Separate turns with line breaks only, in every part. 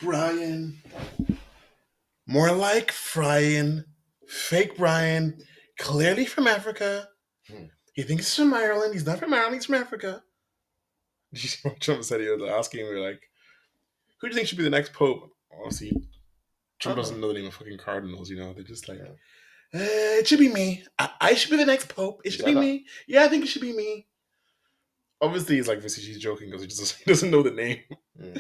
Brian. More like frying. Fake Brian. Clearly from Africa.
Hmm.
He thinks he's from Ireland. He's not from Ireland. He's from Africa. Did you see what Trump said? He was asking me, like, who do you think should be the next pope? Obviously, Trump doesn't know the name of fucking cardinals, you know? They're just like, it should be me. I should be the next pope. It should be me. Yeah, I think it should be me. Obviously, he's like, she's joking because he doesn't know the name.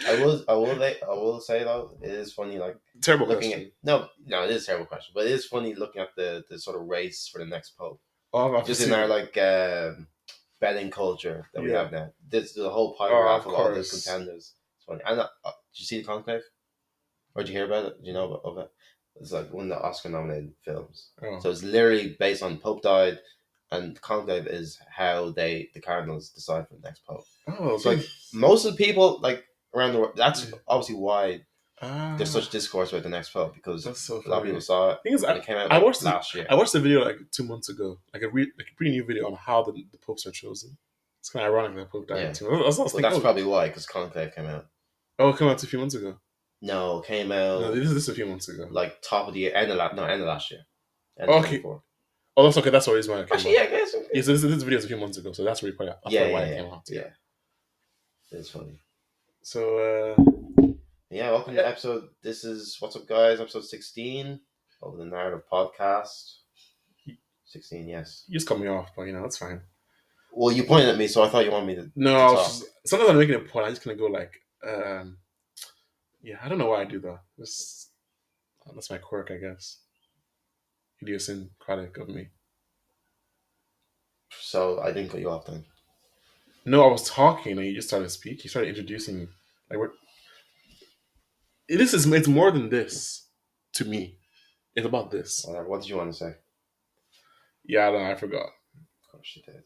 I will say though, it is funny. Like
Terrible
looking
question.
no, it is a terrible question, but it is funny looking at the sort of race for the next pope.
Oh,
Just in our like betting culture that we have now. This the whole pie graph of all the contenders. It's funny. And did you see the conclave? Or did you hear about it? Do you know of it? It's like one of the Oscar-nominated films.
Oh.
So it's literally based on Pope died, and conclave is how the cardinals decide for the next pope.
Oh,
so like most of the people like around the world. That's obviously why there's such discourse about the next pope, because
so
a lot of people saw it.
Thing is,
it came out
I watched
last year.
I watched the video like 2 months ago, like a pretty new video on how the popes are chosen. It's kind of ironic that Pope died. Yeah.
That's probably why, because conclave came out.
Oh, it came out a few months ago.
No, it came out.
No, this is a few months ago.
Like top of the year, end of last year.
Okay. Oh, that's okay. That's always why it came
Actually,
out.
Yeah, I guess. Okay.
Yeah, so this video is a few months ago, so that's really why it came out.
Yeah. It's funny.
So,
welcome to episode. This is What's Up, guys? Episode 16 of the Narrative Podcast. 16, yes.
You just cut me off, but that's fine.
Well, you pointed at me, so I thought you wanted me to.
No, sometimes I'm making a point. I'm just gonna go like, I don't know why I do that. That's my quirk, I guess. Idiosyncratic of me.
So I didn't cut you off then.
No, I was talking and you just started speaking. You started introducing it's more than this to me. It's about this.
Whatever. What did you want to say?
Yeah, I forgot.
Of course you did.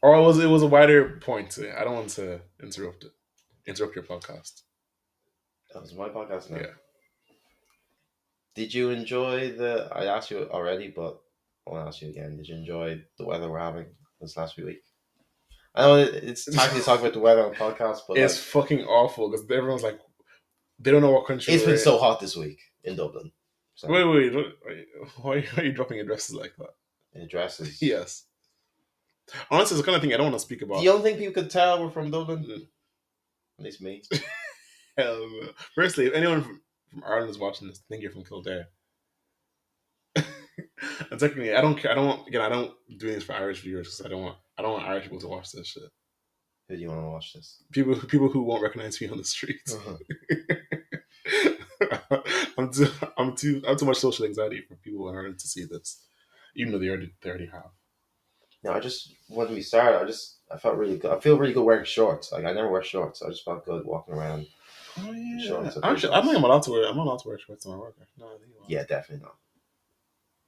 Or it was a wider point. I don't want to interrupt your podcast.
That was my podcast now.
Yeah.
Did you enjoy I asked you already, but I want to ask you again. Did you enjoy the weather we're having this last few weeks? I know it's tacky to talk about the weather on the podcast, but
it's fucking awful because everyone's like, they don't know what country.
It's been so hot this week in Dublin.
So. Wait, why are you dropping addresses like that?
Addresses?
Yes. Honestly, it's the kind of thing I don't want to speak about.
You don't think people could tell we're from Dublin? At least me.
Hell no. Firstly, if anyone from Ireland is watching this, I think you're from Kildare. And secondly, I don't care. I don't do this for Irish viewers because I don't want Irish people to watch this shit.
Who do you want to watch this?
People who won't recognize me on the streets. I'm too much social anxiety for people in Ireland to see this, even though they already have.
No, I just when we started, I felt really good. I feel really good wearing shorts. Like I never wear shorts. I just felt good walking around.
Oh yeah. Shorts. Actually, I think I'm allowed to wear shorts on my work. No, I think
yeah, definitely not.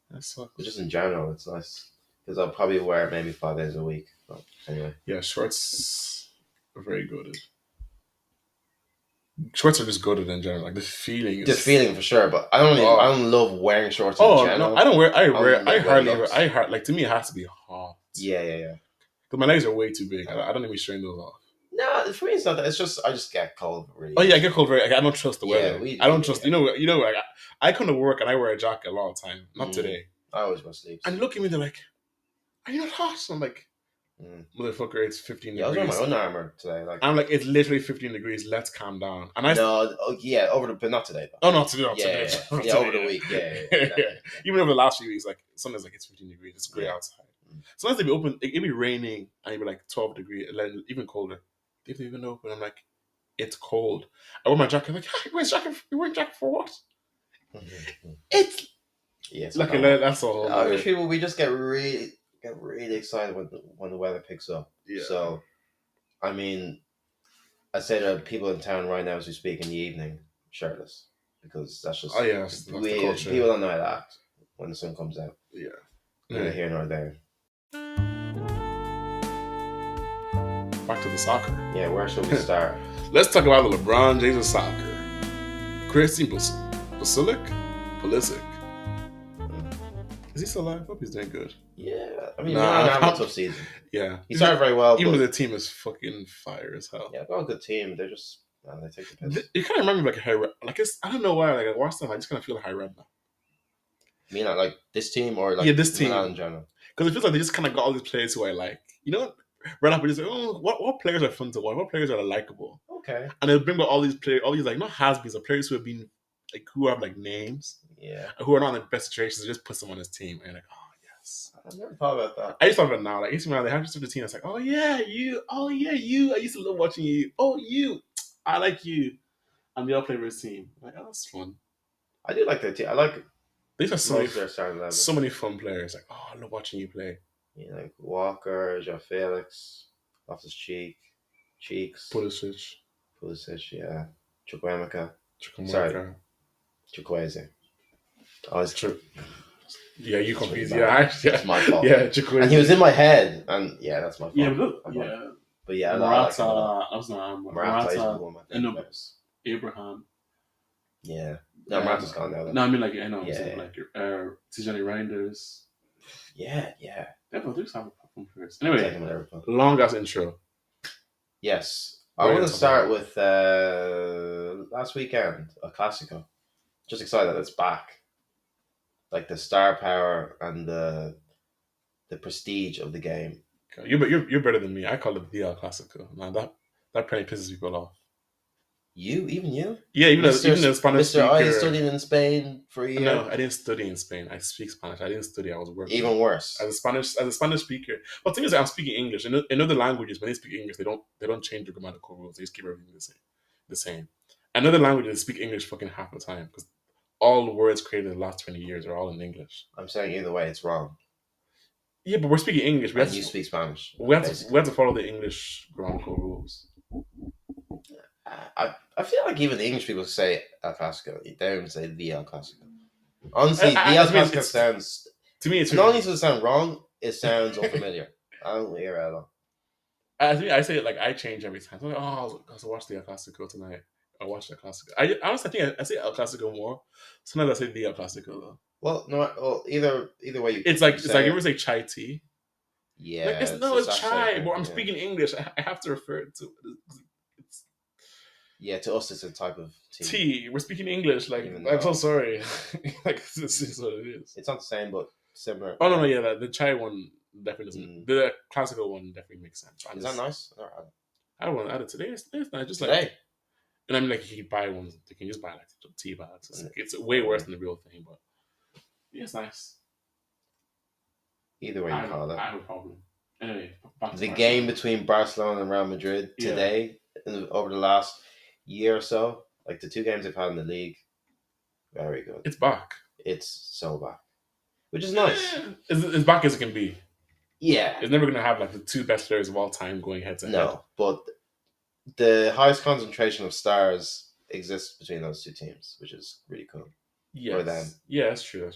That sucks.
But just in general, it's nice because I'll probably wear it maybe 5 days a week. But anyway.
Yeah, shorts are very good. Shorts are just good in general. Like the feeling
for sure. But I don't love wearing shorts. In general.
No, I don't wear. I hardly like. To me, it has to be hot.
Yeah.
Because my legs are way too big. I don't even strain those off.
No, for me it's not that. It's just I just get cold really.
Oh yeah, I get cold very. I don't trust the weather. I don't trust. You know. Like, I come to work and I wear a jacket a lot of time. Not today.
I always wear sleeves.
And look at me, they're like, "Are you not hot?" I'm like, "Motherfucker, it's 15 degrees."
I was wearing my own armor today. Like
I'm like, it's literally 15 degrees. Let's calm down. And
but not today. Though.
Oh, not today.
Yeah, over the week. Yeah.
Even over the last few weeks, like sometimes like it's 15 degrees. It's great outside. Sometimes they'd be open. It'd be raining and it'd be like 12 degrees, even colder. They didn't even open. I'm like, it's cold. I wear my jacket. I'm like, you're wearing jacket for what? It's like that's all.
Irish people, we just get really excited when the weather picks up.
Yeah.
So, I mean, I say there are people in town right now as we speak in the evening shirtless because that's just the culture. People don't know how to act when the sun comes out.
Yeah.
Neither here nor there.
Back to the soccer.
Yeah, where should we start?
Let's talk about the LeBron James of soccer. Christian Pulisic. Is he still alive? I hope he's doing good.
Yeah, I mean, Milan had a tough season.
Yeah,
he started very well.
Even though the team is fucking fire as hell.
Yeah, they're a good team. They're just No, they take the piss.
You kind of remember like high red. Like it's I don't know why. Like I watched them, I just kind of feel high red now.
Milan, like this team or
Yeah,
like
this
Milan in
team
general.
because it feels like they just kind of got all these players who I like. You know, right up and just like, oh, what players are fun to watch? What players are likable?
Okay.
And they'll bring back all these players, all these like not has-beens, or players who have been like who have like names,
Yeah.
who are not in the best situations. Just put someone on his team, and you're like, oh yes.
I never thought about that.
I just thought of it now. Like AC Milan, they have just the team. It's like, oh yeah, you. Oh yeah, you. I used to love watching you. Oh you. I like you. And they all play for his team. Like, oh, that's fun.
I do like their team. I like
These are so
most
many,
of their starting
so
eleven.
many fun players. Like, oh, I love watching you play.
You know, like Walker, Joe Felix, Loftus Cheeks,
Pulisic,
yeah, Chukwuemeka. Sorry,
Chukwuemeka.
Chukwueze. Oh, it's
Ch- yeah, you confused.
really
Yeah, actually,
It's my fault.
Yeah, Chukwueze.
And he was in my head, and yeah, that's my fault.
Yeah, yeah.
But yeah,
Morata.
I
I was not
Morata is
Morata.
one of my favorite players.
Abraham.
Yeah. No, Morata's gone now. Though.
No, I mean like I know.
Yeah.
Like Tijani Reinders.
Yeah.
They do have fun players.
Take
Anyway,
him at Liverpool.
long ass intro.
Yes. I want to start with last weekend, a Clasico. Just excited that it's back. Like the star power and the prestige of the game.
You're better than me. I call it the El Clasico. Man, that pretty pisses people off.
Even you?
Yeah, even the Spanish
Mr.
speaker.
I studied in Spain for a year.
No, I didn't study in Spain. I speak Spanish. I didn't study. I was working.
Even worse.
As a Spanish speaker. But the thing is, I'm speaking English. In other languages, when they speak English, they don't change the grammatical rules. They just keep everything the same. In other languages, they speak English fucking half the time because all the words created in the last 20 years are all in English.
I'm saying either way, it's wrong.
Yeah, but we're speaking English.
And you speak Spanish.
We have to follow the English grammatical rules.
I feel like even the English people say El Clasico. They don't even say the El Clasico. Honestly, the El Clasico sounds...
To me, it's...
Not only does it sound wrong, it sounds unfamiliar. I don't hear it at all.
I say it like I change every time. I'm like, oh, I was watch the El Clasico tonight. I watched the Clasico. I honestly think I say El Clasico more. Sometimes I say the El Clasico though.
Well, no. Well, either way.
It's like you ever say chai tea.
Yeah.
Like, it's chai, but I'm speaking English. I have to refer to it.
Yeah, to us it's a type of
tea. We're speaking English. Like I'm so sorry. Like this is what it is.
It's not the same, but similar.
Oh no, yeah, the chai one definitely doesn't. The classical one definitely makes sense.
Is that nice?
I don't want to add it today. It's nice. Just
today.
Like, and I mean, like you can buy ones. You can just buy like tea bags. It's way worse than the real thing, but yeah, it's nice.
Either way you call it.
I have a problem. Anyway,
the game between Barcelona and Real Madrid today, over the last year or so, like the two games they've had in the league, very good.
It's back.
It's so back, which is nice.
As back as it can be.
Yeah,
it's never going to have like the two best players of all time going head to head.
No, but the highest concentration of stars exists between those two teams, which is really cool.
For them. Yeah, that's true.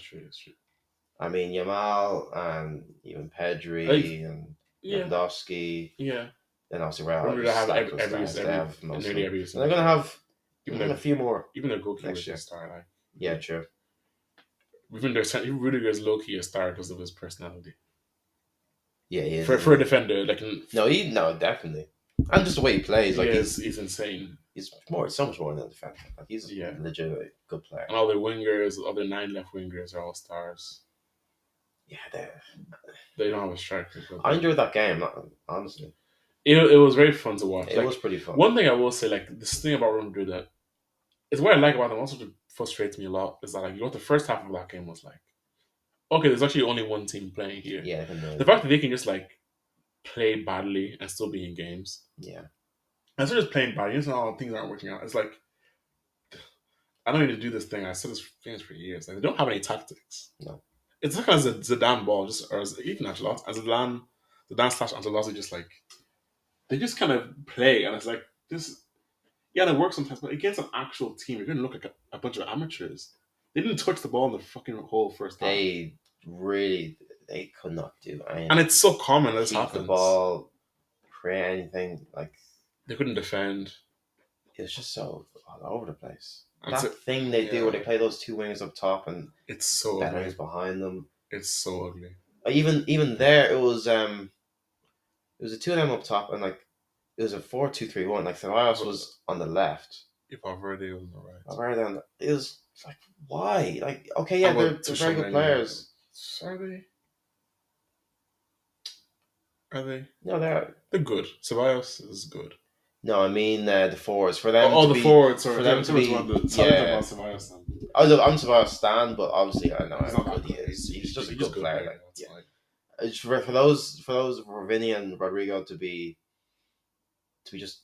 I mean, Yamal and even Pedri and Lewandowski.
Yeah.
Then obviously Real
They're going to have
nearly every. They're going to have even a few more.
Even their goalkeeper's a star. Like.
Yeah, true.
Even Rudiger's low-key a star because of his personality.
Yeah, he is.
For a defender, like
no, definitely. And just the way he plays, like
he's insane.
He's so much more than a defender. Like he's a legit good player.
And all their wingers, all their 9 left wingers are all stars.
Yeah,
they don't have a striker.
I enjoyed that game, honestly.
It was very fun to watch.
It was pretty fun.
One thing I will say, like this thing about Real Madrid that is what I like about them. Also, frustrates me a lot is that like the first half of that game was like, okay, there's actually only one team playing here.
Yeah,
the fact that they can just like play badly and still be in games.
Yeah,
and so just playing badly, it's not all things aren't working out. It's like I don't need to do this thing. I said this things for years. Like they don't have any tactics.
No,
it's like as a Zidane ball, even Ancelotti, Zidane/Ancelotti, just like they just kind of play, and it's like this. Yeah, it works sometimes, but against an actual team, you're going to look like a bunch of amateurs. They didn't touch the ball in the fucking whole first half.
They could not do anything.
And it's so common that this happens.
The ball, create anything, like...
They couldn't defend.
It was just so all over the place. And that thing they do where they play those two wingers up top and...
It's so ugly.
Behind them.
It's so ugly.
Even there, it was a two of them up top and like it was a 4-2-3-1. Like Ceballos was on the left.
If Valverde was on the right.
Valverde on the, it was like why? Like okay, yeah,
How about
they're very good
Tchouaméni?
players.
Are they? Are they?
No,
They're good. Ceballos is good.
no, I mean the forwards
Oh, the forward. Sorry,
for
I
them
thought
to
you were talking
be
about the talent of
yeah.
Ceballos.
I'm Ceballos stan, but obviously I know
He's
how
not
good
that
he
good.
is. He's just a
He's just
good
a good
player.
player.
Like
That's
yeah,
fine.
it's for Vinny and Rodrigo to be just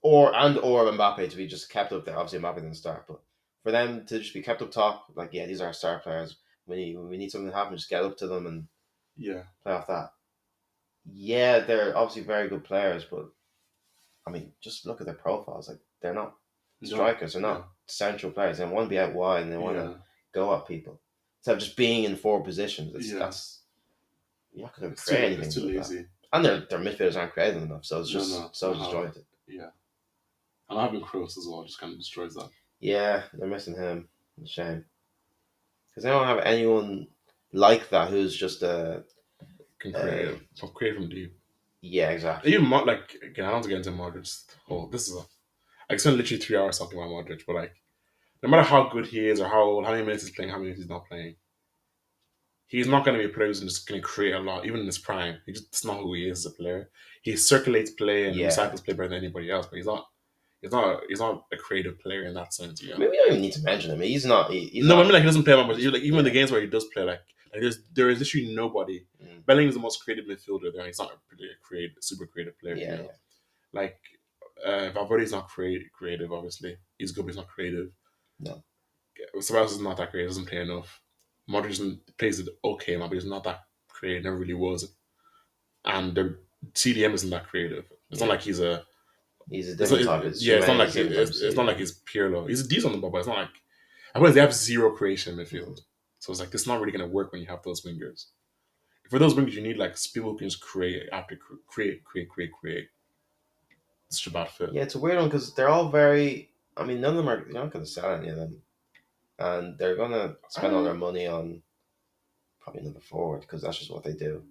or Mbappe to be just kept up there. Obviously Mbappe didn't start, but for them to just be kept up top, like yeah, these are our star players. When we need something to happen, just get up to them and
Yeah.
play off that. Yeah, they're obviously very good players, but I mean, just look at their profiles. Like they're not
No.
strikers, they're
No.
not central players. They want to be out wide and they want
Yeah.
to go at people. Instead of just being in four positions,
Yeah.
that's you're not going to
It's too.
create
It's
anything
too
with that.
lazy.
And their midfielders aren't creative enough, so it's
No.
just
No.
so disjointed.
Yeah. And having Kroos as well just kind of destroys that.
Yeah, they're missing him. It's a shame because they don't have anyone like that who's just
Can
a
create from deep.
yeah, exactly.
Even like again, I don't want to get into Modric. Oh, this is a. I spent literally 3 hours talking about Modric, but like, no matter how good he is or how old, how many minutes he's playing, how many minutes he's not playing, he's not going to be a player who's just going to create a lot, even in his prime. That's not who he is as a player. He circulates play and
Yeah,
recycles play better than anybody else, but he's not. He's not a creative player in that sense.
I mean we don't even need to mention him. He's not. He's
No, I
not.
mean like he doesn't play that much. Like even
Yeah.
the games where he does play, like there is literally nobody.
Mm.
Bellingham's the most creative midfielder there. He's not a pretty creative, super creative player.
Yeah,
You know,
yeah.
like Valverde's not creative. Obviously, he's good, but he's not creative.
No.
Ceballos is not that creative. Doesn't play enough. Modric plays it okay, man, but he's not that creative. Never really was. And the CDM isn't that creative. It's not
Yeah.
like he's a.
He's a
It's
different
not,
type. It's
yeah, it's not
Humanity,
like
different type of
it's not like
CDM.
he's Pirlo. He's decent on the ball, but it's not like. I mean, they have zero creation in midfield, so it's like it's not really going to work when you have those wingers. For those wingers, you need like people who can just create after create. It's just a bad fit.
Yeah, it's a weird one because they're all very. I mean, none of them are. You're not going to sell any of them, and they're going to spend all their money on probably another forward because that's just what they do.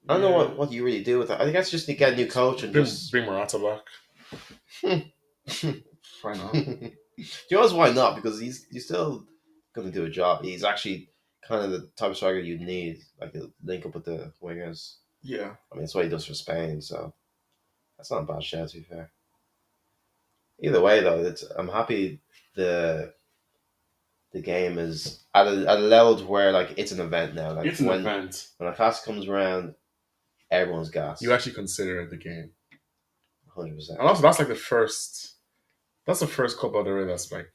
I don't know
Yeah,
what you really do with that. I think that's just to get a new coach and just.
bring Morata back.
Do
Why not?
you know why not? Because he's still going to do a job. He's actually kind of the type of striker you'd need, like a link up with the wingers.
Yeah,
I mean, that's what he does for Spain, so that's not a bad shout to be fair. Either way, though, I'm happy the game is at a level to where like it's an event now. Like
it's an event.
when a class comes around, everyone's gas.
You actually consider the game,
100%.
and also that's like the first. That's the first Copa del Rey that's like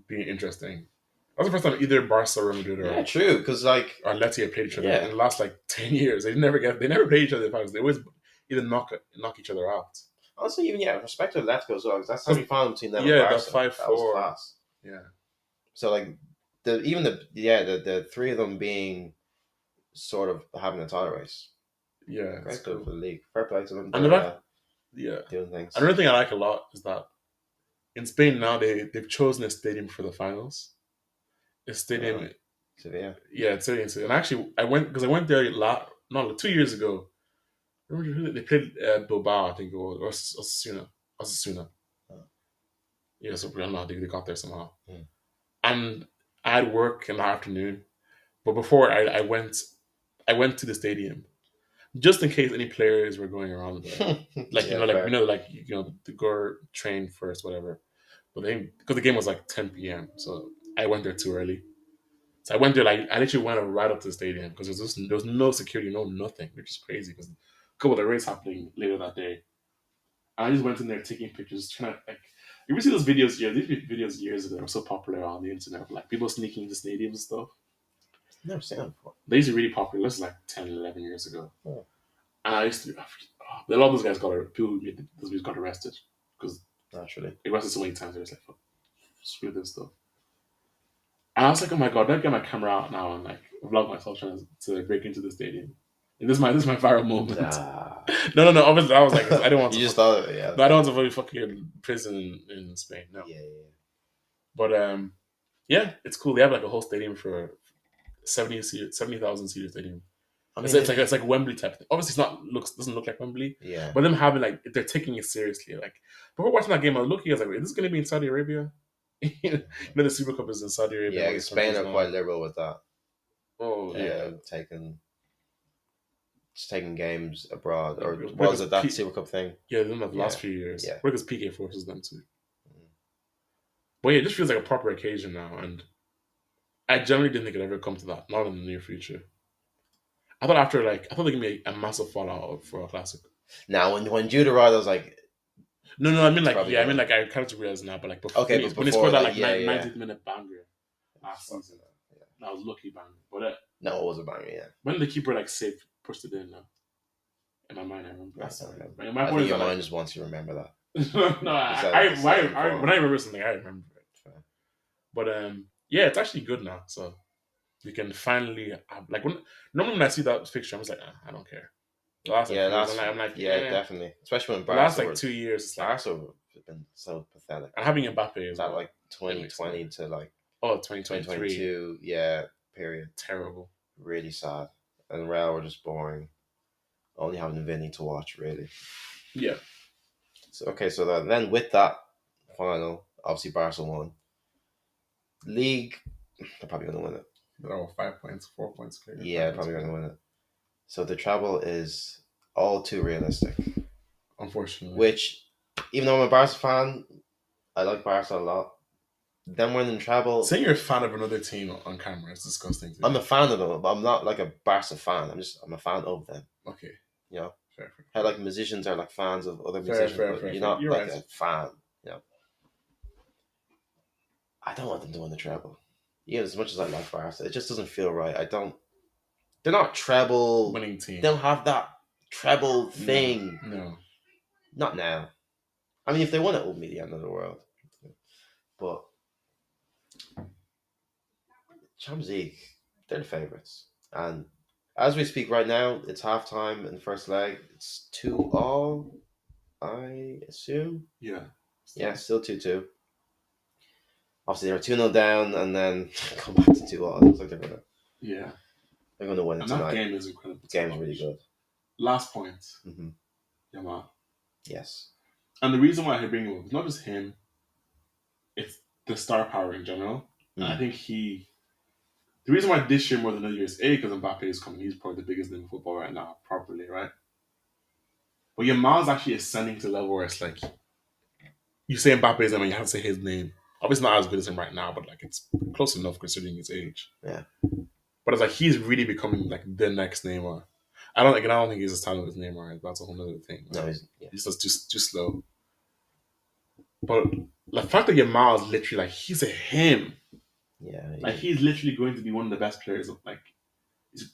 being interesting. That's the first time either Barca, Real Madrid,
Yeah, true. Because like
or Atleti have played each other
yeah,
in the last like 10 years. They never played each other in the finals. They always either knock each other out.
honestly, even yeah, respect to Atletico as well. Because that's semi final between them and
Yeah, the
Barca. That
5-4.
was class.
Yeah,
So like the three of them being sort of having a title race.
yeah,
Great
cool.
for the league. Fair play to them.
And the
They're
fact, yeah,
doing things.
another thing I like a lot is that in Spain now they've chosen a stadium for the finals. A stadium,
Sevilla.
yeah, it's stadium. And actually, I went there not like 2 years ago. Remember who they played Bilbao, I think it was, or Osasuna. Osasuna.
Oh.
Yeah, so I don't know, they got there somehow.
Mm.
And I had work in the afternoon, but before I went to the stadium just in case any players were going around there. Like
Yeah, fair.
to go train first, whatever. But then because the game was like 10 p.m., so I went there too early. So I went there like I literally went right up to the stadium because there was no security, no nothing, which is crazy because a couple of the race happening later that day. And I just went in there taking pictures, trying to like. You ever see those videos? Yeah, these videos years ago were so popular on the internet, like people sneaking into stadiums and stuff.
Never seen them before.
They used to be really popular. This is like 10, 11 years ago.
Oh.
And I used to. A lot of those guys people who made those videos got arrested because
Naturally.
they arrested so many times. They was like, "Fuck, screw this stuff." And I was like, "Oh my god, I'll get my camera out now and like vlog myself trying to break into the stadium." And this is my viral moment.
Nah.
No. Obviously, I was like, I don't want
You
to.
just thought of it, yeah.
No, I don't want to really fucking prison in Spain. No.
Yeah.
But yeah, it's cool. They have like a whole stadium for 70,000 seater stadium.
I
It's,
mean,
it's like it's like Wembley type thing. Obviously, it's not looks doesn't look like Wembley,
yeah,
but them having like they're taking it seriously. Like before watching that game, I was looking, I was like, "Wait, is this going to be in Saudi Arabia?" The Super Cup is in Saudi Arabia. All
yeah.
these
Spain
countries
are quite
now.
liberal with that.
Oh yeah,
Taking just taking games abroad, or was
because
it that Super Cup thing?
yeah, them the last
Yeah,
few years.
yeah.
Because PK forces them to. But yeah, it just feels like a proper occasion now, and I generally didn't think it'd ever come to that. Not in the near future. I thought there could be a massive fallout for a classic.
Now, when Jude arrived, I was like,
No, no, I mean
it's
like
probably
yeah, I mean
going.
like I kind of realize now, but like
Okay, but
when he
before,
scored that
like,
like
yeah, yeah.
90th minute banger last
Fucking
season,
hell, yeah.
that was lucky banger. But
No, it was a banger. Yeah,
when the keeper like saved pushed it in now, in my mind I remember.
I
I saw
don't
it.
remember.
But my
I
point
think
is
your
that
mind
like
just wants you to remember that.
no,
You said it the same
when I
before.
remember something, I remember it.
Fair.
But yeah, it's actually good now. So you can finally have, like normally when I see that fixture, I'm just like, I don't care. The last like
Yeah,
few years,
that's
I'm like,
yeah, definitely. Especially when
the last
Barca
like
were
2 years, it's like,
Barca have been so pathetic.
and having Mbappe as
That
well,
like
it makes it
2020 to like
oh 2023
2022, yeah, period.
terrible.
Really sad. And Real were just boring. Only having Vinny to watch, really.
Yeah,
So okay, so then with that final, obviously Barca won. League, they're probably gonna win it.
oh 5 points, 4 points clear.
Yeah,
5
they're
points
probably gonna
clear.
win it. So the treble is all too realistic.
Unfortunately,
Which, even though I'm a Barca fan, I like Barca a lot. Them winning treble,
saying you're a fan of another team on camera is disgusting to
I'm
me.
a fan of them, but I'm not like a Barca fan. I'm a fan of them.
Okay,
You know,
fair,
how like musicians are like fans of other musicians,
fair,
but
fair,
you're
fair.
not
You're
like
right.
a fan. You know, I don't want them to win the treble. Yeah, as much as I like Barca, it just doesn't feel right. I don't. They're not treble.
Winning team.
They don't have that treble
No,
thing.
no.
Not now. I mean, if they won it, it would be the end of the world. But Champions League, they're the favourites. And as we speak right now, it's halftime in the first leg. It's 2-all, I assume.
Yeah.
Yeah, still 2-2. Obviously, they were 2-0 down and then come back to 2-all. It looks like
Yeah.
they're going to win it
And that
tonight.
game is incredible.
The game's really good.
Last point,
Mm-hmm.
Yamal.
Yes.
And the reason why I bring him up is not just him, it's the star power in general. And I think the reason why this year more than other years, A, because Mbappe is coming, he's probably the biggest name in football right now, properly, right? But Yamal's actually ascending to the level where it's like, you say Mbappe's name and you have to say his name. Obviously not as good as him right now, but like it's close enough considering his age.
Yeah.
But it's like he's really becoming like the next Neymar. I don't think he's as talented as Neymar. That's a whole other thing.
No,
Right?
yeah.
He's just too slow. But the fact that Yamal is literally like he's a him.
Yeah.
Like he's literally going to be one of the best players of like he's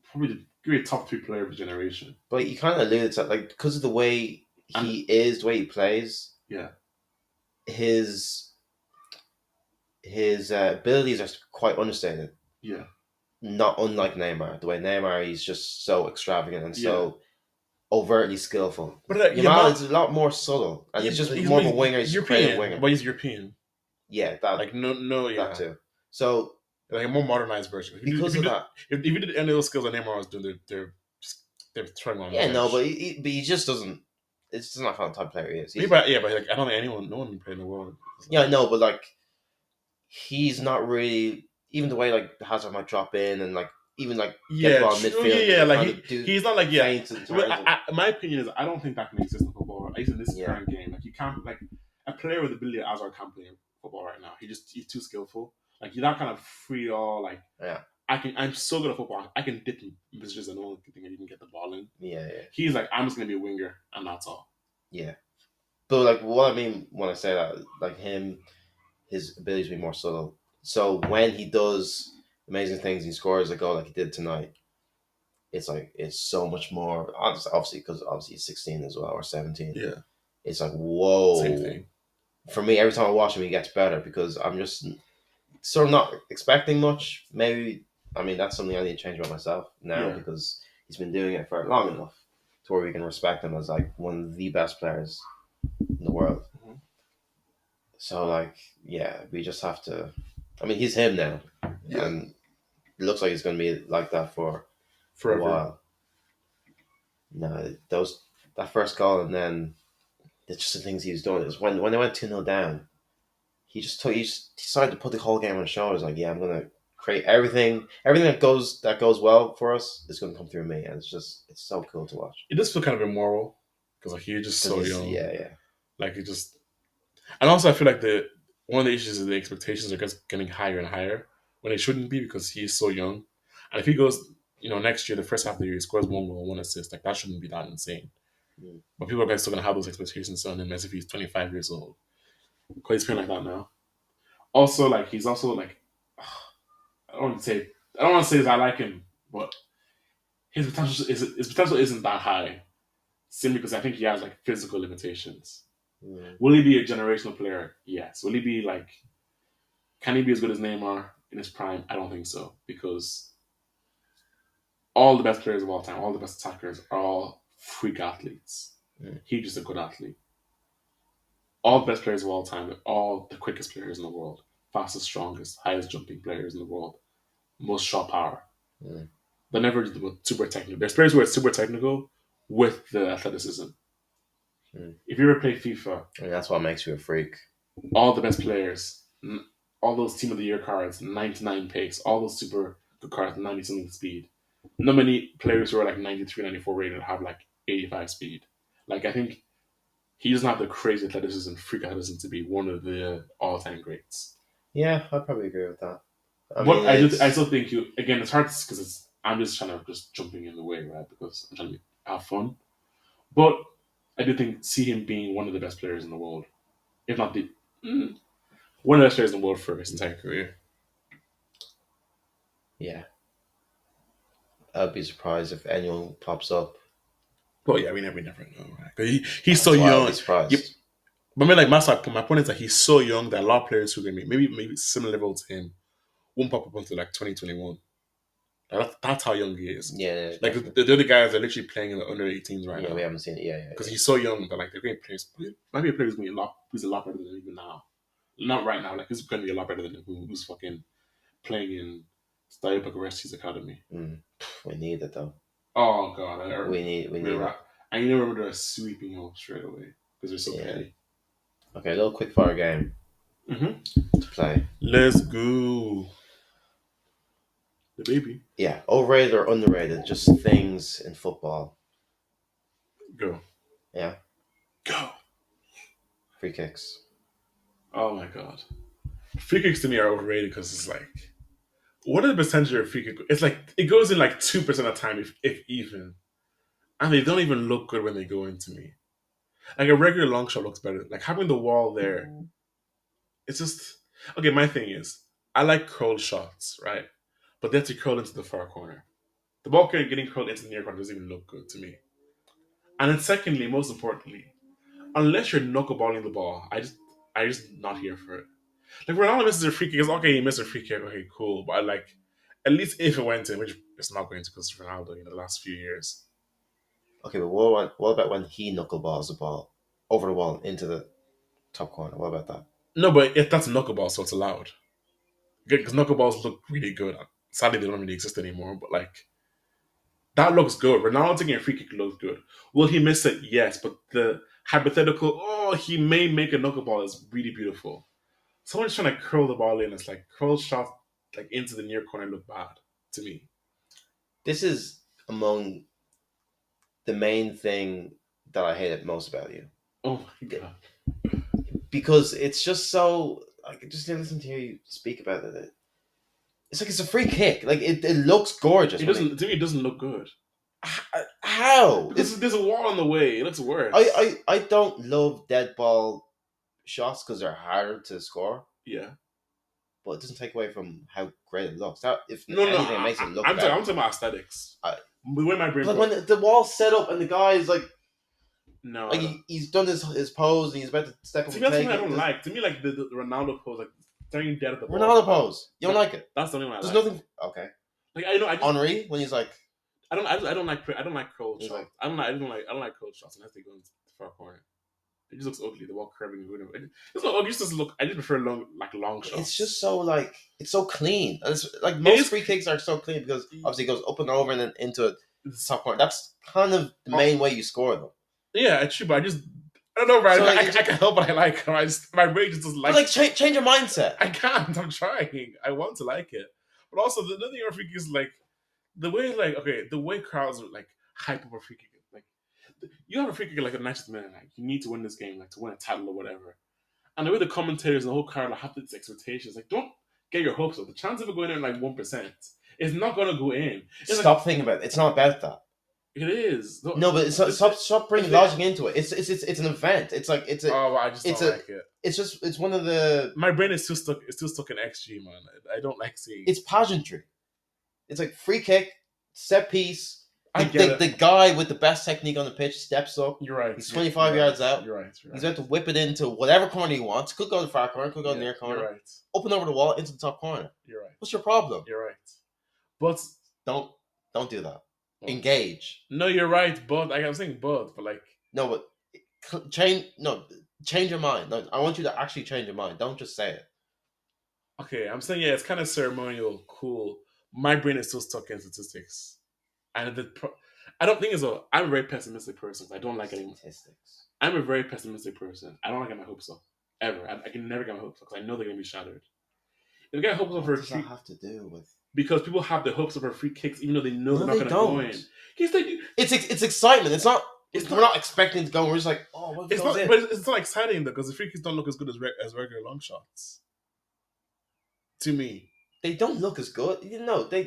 probably the great top 3 player of the generation.
But you kind of alluded to like because of the way he is, the way he plays.
Yeah.
His abilities are quite understated.
Yeah.
Not unlike Neymar. The way Neymar, he's just so extravagant and so overtly skillful. But Yamal is a lot more subtle, and he's just more of a winger. He's a creative winger.
But he's European.
Yeah, that
like that
too. So
like a more modernized version.
Because of that,
if you did any of those skills that Neymar was doing, they're throwing on.
Yeah, no, but he just doesn't. It's just not how the type of player he is.
But like I don't think no one playing in the world.
Yeah, no, but like he's not really even the way like Hazard might drop in and like even like get the ball in midfield.
Yeah, like he's not like my opinion is I don't think that can exist in football. At least in this current game, like you can't like a player with the ability of Hazard can't play in football right now. He's too skillful. Like he's not kind of free all like I'm so good at football. I can dip in positions and no one can think I even get the ball in.
Yeah.
He's like I'm just gonna be a winger and that's all.
Yeah, but like what I mean when I say that, like his ability to be more subtle. So when he does amazing things, he scores a goal like he did tonight. It's like it's so much more. Obviously, because obviously he's 16 as well or 17.
Yeah,
it's like whoa.
Same thing.
For me, every time I watch him, he gets better because I'm just sort of not expecting much. Maybe that's something I need to change about myself now because he's been doing it for long enough to where we can respect him as like one of the best players in the world. Mm-hmm. So like, yeah, we just have to. He's him now, and it looks like he's going to be like that for a
forever.
while. No, that first goal, and then it's just the things he was doing. It was when they went 2-0 down. He just decided to put the whole game on his shoulders. Like, yeah, I'm gonna create everything that goes well for us is gonna come through me, and it's so cool to watch.
It does feel kind of immoral because like he's just
Because
so
he's
young.
yeah.
Like it just, and also I feel like one of the issues is the expectations are just getting higher and higher when they shouldn't be because he's so young. And if he goes, next year, the first half of the year, he scores 1 goal, 1 assist, like that shouldn't be that insane.
Mm.
But people are still gonna have those expectations on him as if he's 25 years old. Because he's playing like that now. Also, like he's also like, I don't want to say that I like him, but his potential isn't that high. Simply because I think he has like physical limitations.
Mm.
Will he be a generational player? Yes. Will he be like? Can he be as good as Neymar in his prime? I don't think so because all the best players of all time, all the best attackers, are all freak athletes.
Mm.
He's just a good athlete. All the best players of all time, all the quickest players in the world, fastest, strongest, highest jumping players in the world, most shot power.
Mm.
They're never super technical. There's players who are super technical with the athleticism.
Mm.
If you ever play FIFA,
I mean, that's what makes you a freak.
all the best players, all those team of the year cards, 99 pace, all those super good cards, 90 something speed. Not many players who are like 93, 94 rated have like 85 speed. Like, I think he doesn't have the crazy athleticism, freak athleticism to be one of the all time greats.
Yeah, I probably agree with that.
But I still think again, it's hard because I'm just trying to just jumping in the way, right? Because I'm trying to have fun. But I do think see him being one of the best players in the world, if not one of the best players in the world for his entire career.
Yeah, I'd be surprised if anyone pops up.
But yeah, we never know, right? He's so
That's why I'll be
young. Yep.
surprised.
But I mean, like my point is that he's so young that a lot of players who can be maybe similar level to him won't pop up until like 2021. That's how young he is.
Yeah,
like the other guys are literally playing in the under 18s right now.
We haven't seen it. Yeah,
because he's so young that like they're great players. Might be a player who's a lot better than him even now. Not right now. Like he's going to be a lot better than him who's fucking playing in Stadio Bucharesti's academy.
We need it though.
Oh god,
we need it.
I remember they're sweeping home straight away because they're so petty.
Okay, a little quick fire game to play.
Let's go. The baby.
Yeah, overrated or underrated? Just things in football.
Go.
Yeah.
Go.
Free kicks.
Oh my god. Free kicks to me are overrated because it's like, what is the percentage of free kick? It's like it goes in like 2% of the time, if even, and they don't even look good when they go into me. Like a regular long shot looks better. Like having the wall there, it's just okay. My thing is, I like curled shots, right? But they have to curl into the far corner. The ball getting curled into the near corner doesn't even look good to me. And then secondly, most importantly, unless you're knuckleballing the ball, I just not here for it. Like Ronaldo misses a free kick, it's okay, he missed a free kick, okay, cool. But like at least if it went in, which it's not going to because Ronaldo, the last few years.
Okay, but what about when he knuckleballs the ball over the wall into the top corner? What about that?
No, but if that's a knuckleball, so it's allowed. Because knuckleballs look really good. Sadly, they don't really exist anymore, but like that looks good. Ronaldo taking a free kick looks good. Will he miss it? Yes, but the hypothetical, he may make a knuckleball is really beautiful. Someone's trying to curl the ball in. It's like curl shot like into the near corner look bad to me.
This is among the main thing that I hated most about you.
Oh my god!
Because it's just so like just listen to hear you speak about it. It's like it's a free kick. Like it looks gorgeous.
It doesn't. To me, it doesn't look good.
How?
Because there's a wall in the way. It looks worse.
I don't love dead ball shots because they're harder to score.
Yeah.
But it doesn't take away from how great it looks. That if
no,
anything, it makes it look
I'm
better.
talking about aesthetics. The way my brain.
Like when the wall's set up and the guy's like,
no,
like he's done his pose and he's about to step up.
To me, that's something I don't like. To me, like the Ronaldo pose, like staring dead at the ball.
Ronaldo pose. You don't like it?
That's the only one I
There's
like.
nothing. Okay.
Like I know.
Henri when he's like.
I don't like curl shots. I don't like curl shots unless they go into the far corner. It just looks ugly. The ball curving. It's not ugly. It just doesn't look. I just prefer long
It's just
shots.
so like it's so clean. It's like
It
most
is.
free kicks are so clean because obviously it goes up and over and then into the top corner. That's kind of the main way you score them.
Yeah, it's true, but I don't know, right?
So like,
I can help what I like. My brain just doesn't
but
like.
like change your mindset.
I can't. I'm trying. I want to like it, but also the other thing I think is like the way the way crowds are like hype over free kick. Like you have a free kick like a Manchester United, like you need to win this game, like to win a title or whatever. And the way the commentators and the whole crowd like, have these expectations, like don't get your hopes up. The chance of it going in like 1% is not going to go in.
Stop thinking about it. It's not about that.
It is.
No, but stop bringing logic into it. It's an event. It's like it's a.
Oh, I just don't like it.
It's one of the.
My brain is still stuck. It's still stuck in XG, man. I don't like seeing.
It's pageantry. It's like free kick, set piece.
I get it.
The guy with the best technique on the pitch steps up.
You're right.
He's 25 yards out.
You're right.
He's about to whip it into whatever corner he wants. Could go to the far corner. Could go to the near corner.
You're right.
Open over the wall into the top corner.
You're right.
What's your problem?
You're right. But
don't do that. Engage.
No, you're right. But I'm saying but like
no, but change your mind. No, I want you to actually change your mind. Don't just say it.
Okay, I'm saying it's kind of ceremonial, cool. My brain is still stuck in statistics, and I don't think so. I'm a very pessimistic person. I don't like getting
statistics.
I'm a very pessimistic person. I don't like getting my hopes up ever. I can never get my hopes up because I know they're gonna be shattered. If I get hopes up for
what does that have to do with?
Because people have the hopes of for free kicks, even though they know they're not going to go in. Yes, they do.
It's excitement. It's not. We're not expecting to go. We're just like, oh, what if it goes in?
But it's not exciting though, because the free kicks don't look as good as regular long shots. To me,
they don't look as good. They don't.
They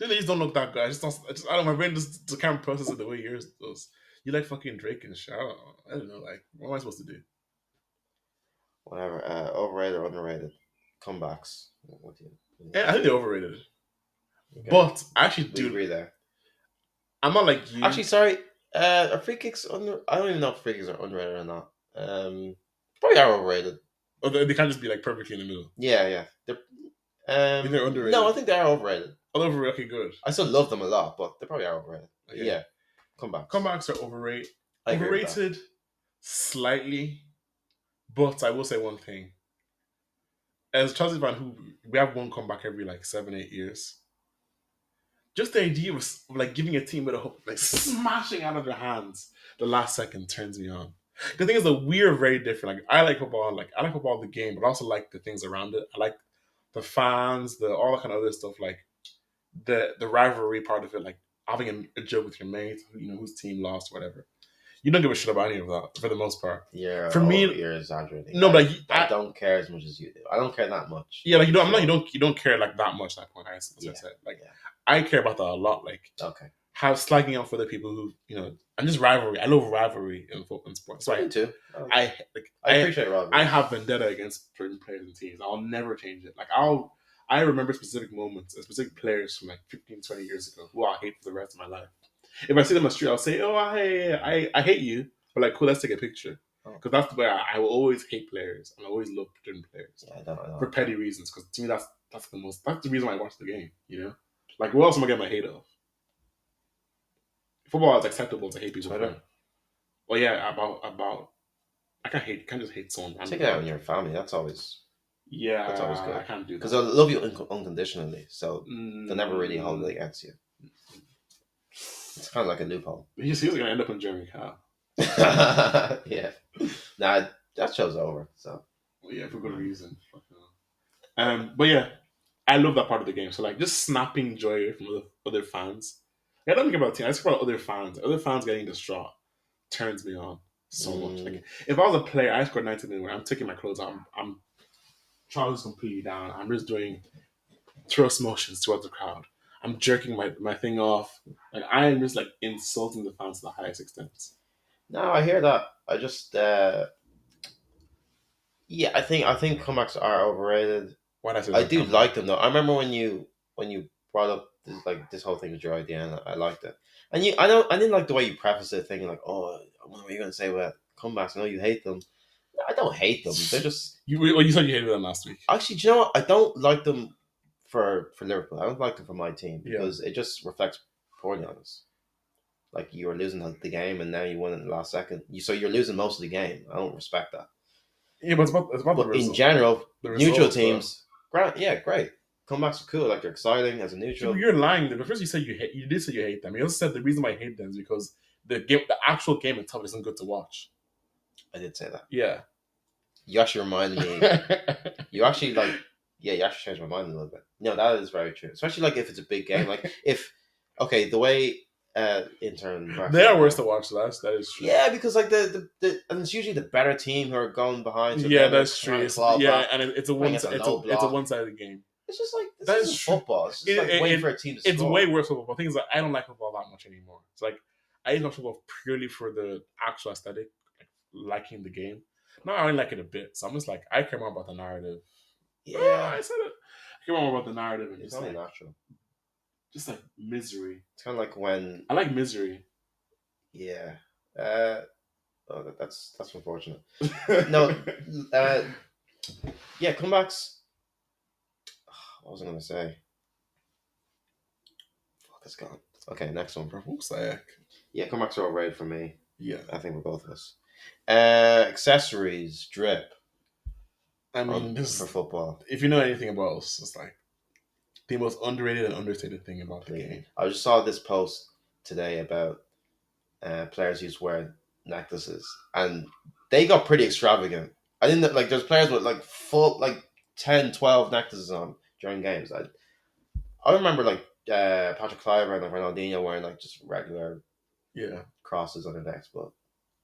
just don't look that good. I don't know. My brain just can't process it the way yours does. You like fucking Drake and shit. I don't know. Like, what am I supposed to do?
Whatever. Overrated or underrated? Comebacks.
Yeah, I think they're overrated. Okay. But I actually do
agree there.
I'm not like you.
Actually, sorry. Are free kicks under? I don't even know if free kicks are underrated or not. Probably are overrated.
Oh, they can't just be like perfectly in the middle.
Yeah. They're
underrated.
No, I think they are overrated.
Overrated. Okay, good.
I still love them a lot, but they probably are overrated. Okay. Yeah.
Comebacks are overrated. Overrated slightly, but I will say one thing. As a Chelsea fan, who we have one comeback every like 7-8 years. Just the idea of like giving a team with a hope, like smashing out of their hands the last second turns me on. The thing is that we're very different. Like I like football, the game, but I also like the things around it. I like the fans, all that kind of other stuff, like the rivalry part of it, like having a joke with your mate, whose team lost, whatever. You don't give a shit about any of that for the most part.
Yeah,
for me,
you're exaggerating.
No, but
I don't care as much as you do. I don't care that much.
Yeah, like you don't care like that much. That point, I said. I care about that a lot. Like,
okay,
how slagging out for the people who and just rivalry. I love rivalry in football and sports. So
I do too.
I
appreciate rivalry.
I have vendetta against certain players and teams. I'll never change it. Like I remember specific moments and specific players from like 15, 20 years ago who I hate for the rest of my life. If I see them on the street, I'll say, "Oh, I hate you," but like, cool, let's take a picture. Because that's the way I will always hate players and I always love certain players.
Yeah, I don't.
For petty reasons. Because to me, that's the reason why I watch the game. Like, what else am I getting my hate of? Football is acceptable to hate people.
Twitter.
Well, yeah, about I can't just hate someone.
Take it out on your family. That's always.
Yeah,
that's always good.
I can't do that
because I love you unconditionally, so they'll never really hold it against you. It's kind of like a loophole.
He's gonna end up on Jeremy Kyle.
Yeah, nah, that show's over. So
yeah, for good reason. But yeah, I love that part of the game. So like, just snapping joy from other fans. I don't think about team. I just about other fans. Other fans getting distraught turns me on so much. Like, if I was a player, I scored 19 minutes. I'm taking my clothes off. I'm trousers completely down. I'm just doing thrust motions towards the crowd. I'm jerking my thing off. Like, I am just like insulting the fans to the highest extent.
No, I hear that. I just I think comebacks are overrated. I do like them though. I remember when you brought up this whole thing with your idea, and I liked it. And I didn't like the way you prefaced it, thinking like, oh, what are you gonna say about comebacks? I know you hate them. I don't hate them. They're just
you said you hated them last week.
Actually, do you know what? I don't like them for Liverpool. I don't like them for my team because it just reflects poorly on us. Like you were losing the game, and now you won in the last second. So you're losing most of the game. I don't respect that.
Yeah, but it's about the
But in
result.
general,
The
neutral
result, though.
teams, great. Comebacks are cool. Like they're exciting as a
Yeah, but
neutral.
you're lying. The first you said you hate, you did say you hate them. You also said the reason why I hate them is because the actual game itself isn't good to watch.
I did say that.
Yeah.
You actually reminded me. You actually like, yeah, you actually changed my mind a little bit. No, that is very true. Especially like if it's a big game, like if okay, the way intern
They are
referee,
worse to watch. That is true.
yeah, because like the and it's usually the better team who are going behind, so
Yeah,
then they're
that's true.
trying to claw
Yeah,
back,
and it's a
playing
one
at the
it's
low
a
block.
one sided game.
It's just like this
That is
isn't
true.
football. It's just like waiting for a team to
It's
score.
way worse for football. Things like I don't like football that much anymore. It's like I used to watch football purely for the actual aesthetic, like liking the game. Now I only like it a bit, so I'm just like I care more about the narrative.
Yeah,
I said it. I care more about the narrative and
it's
just
only
like
natural.
misery.
It's kind of like when,
I like misery.
yeah, oh, that's unfortunate. No, uh, yeah, comebacks. What was I gonna say? Fuck, it's gone. Okay, next one.
For fuck's sake.
Yeah, comebacks are overrated for me.
Yeah.
I think with both of us. Accessories, drip
I mean,
for football.
if you know anything about us, it's like the most underrated and understated thing about the game.
I just saw this post today about players who used to wear necklaces, and they got pretty extravagant. I didn't like. There's players with like full like 10, 12 necklaces on during games. I remember like Patrick Kluivert and like Ronaldinho wearing like just regular crosses on their necks, but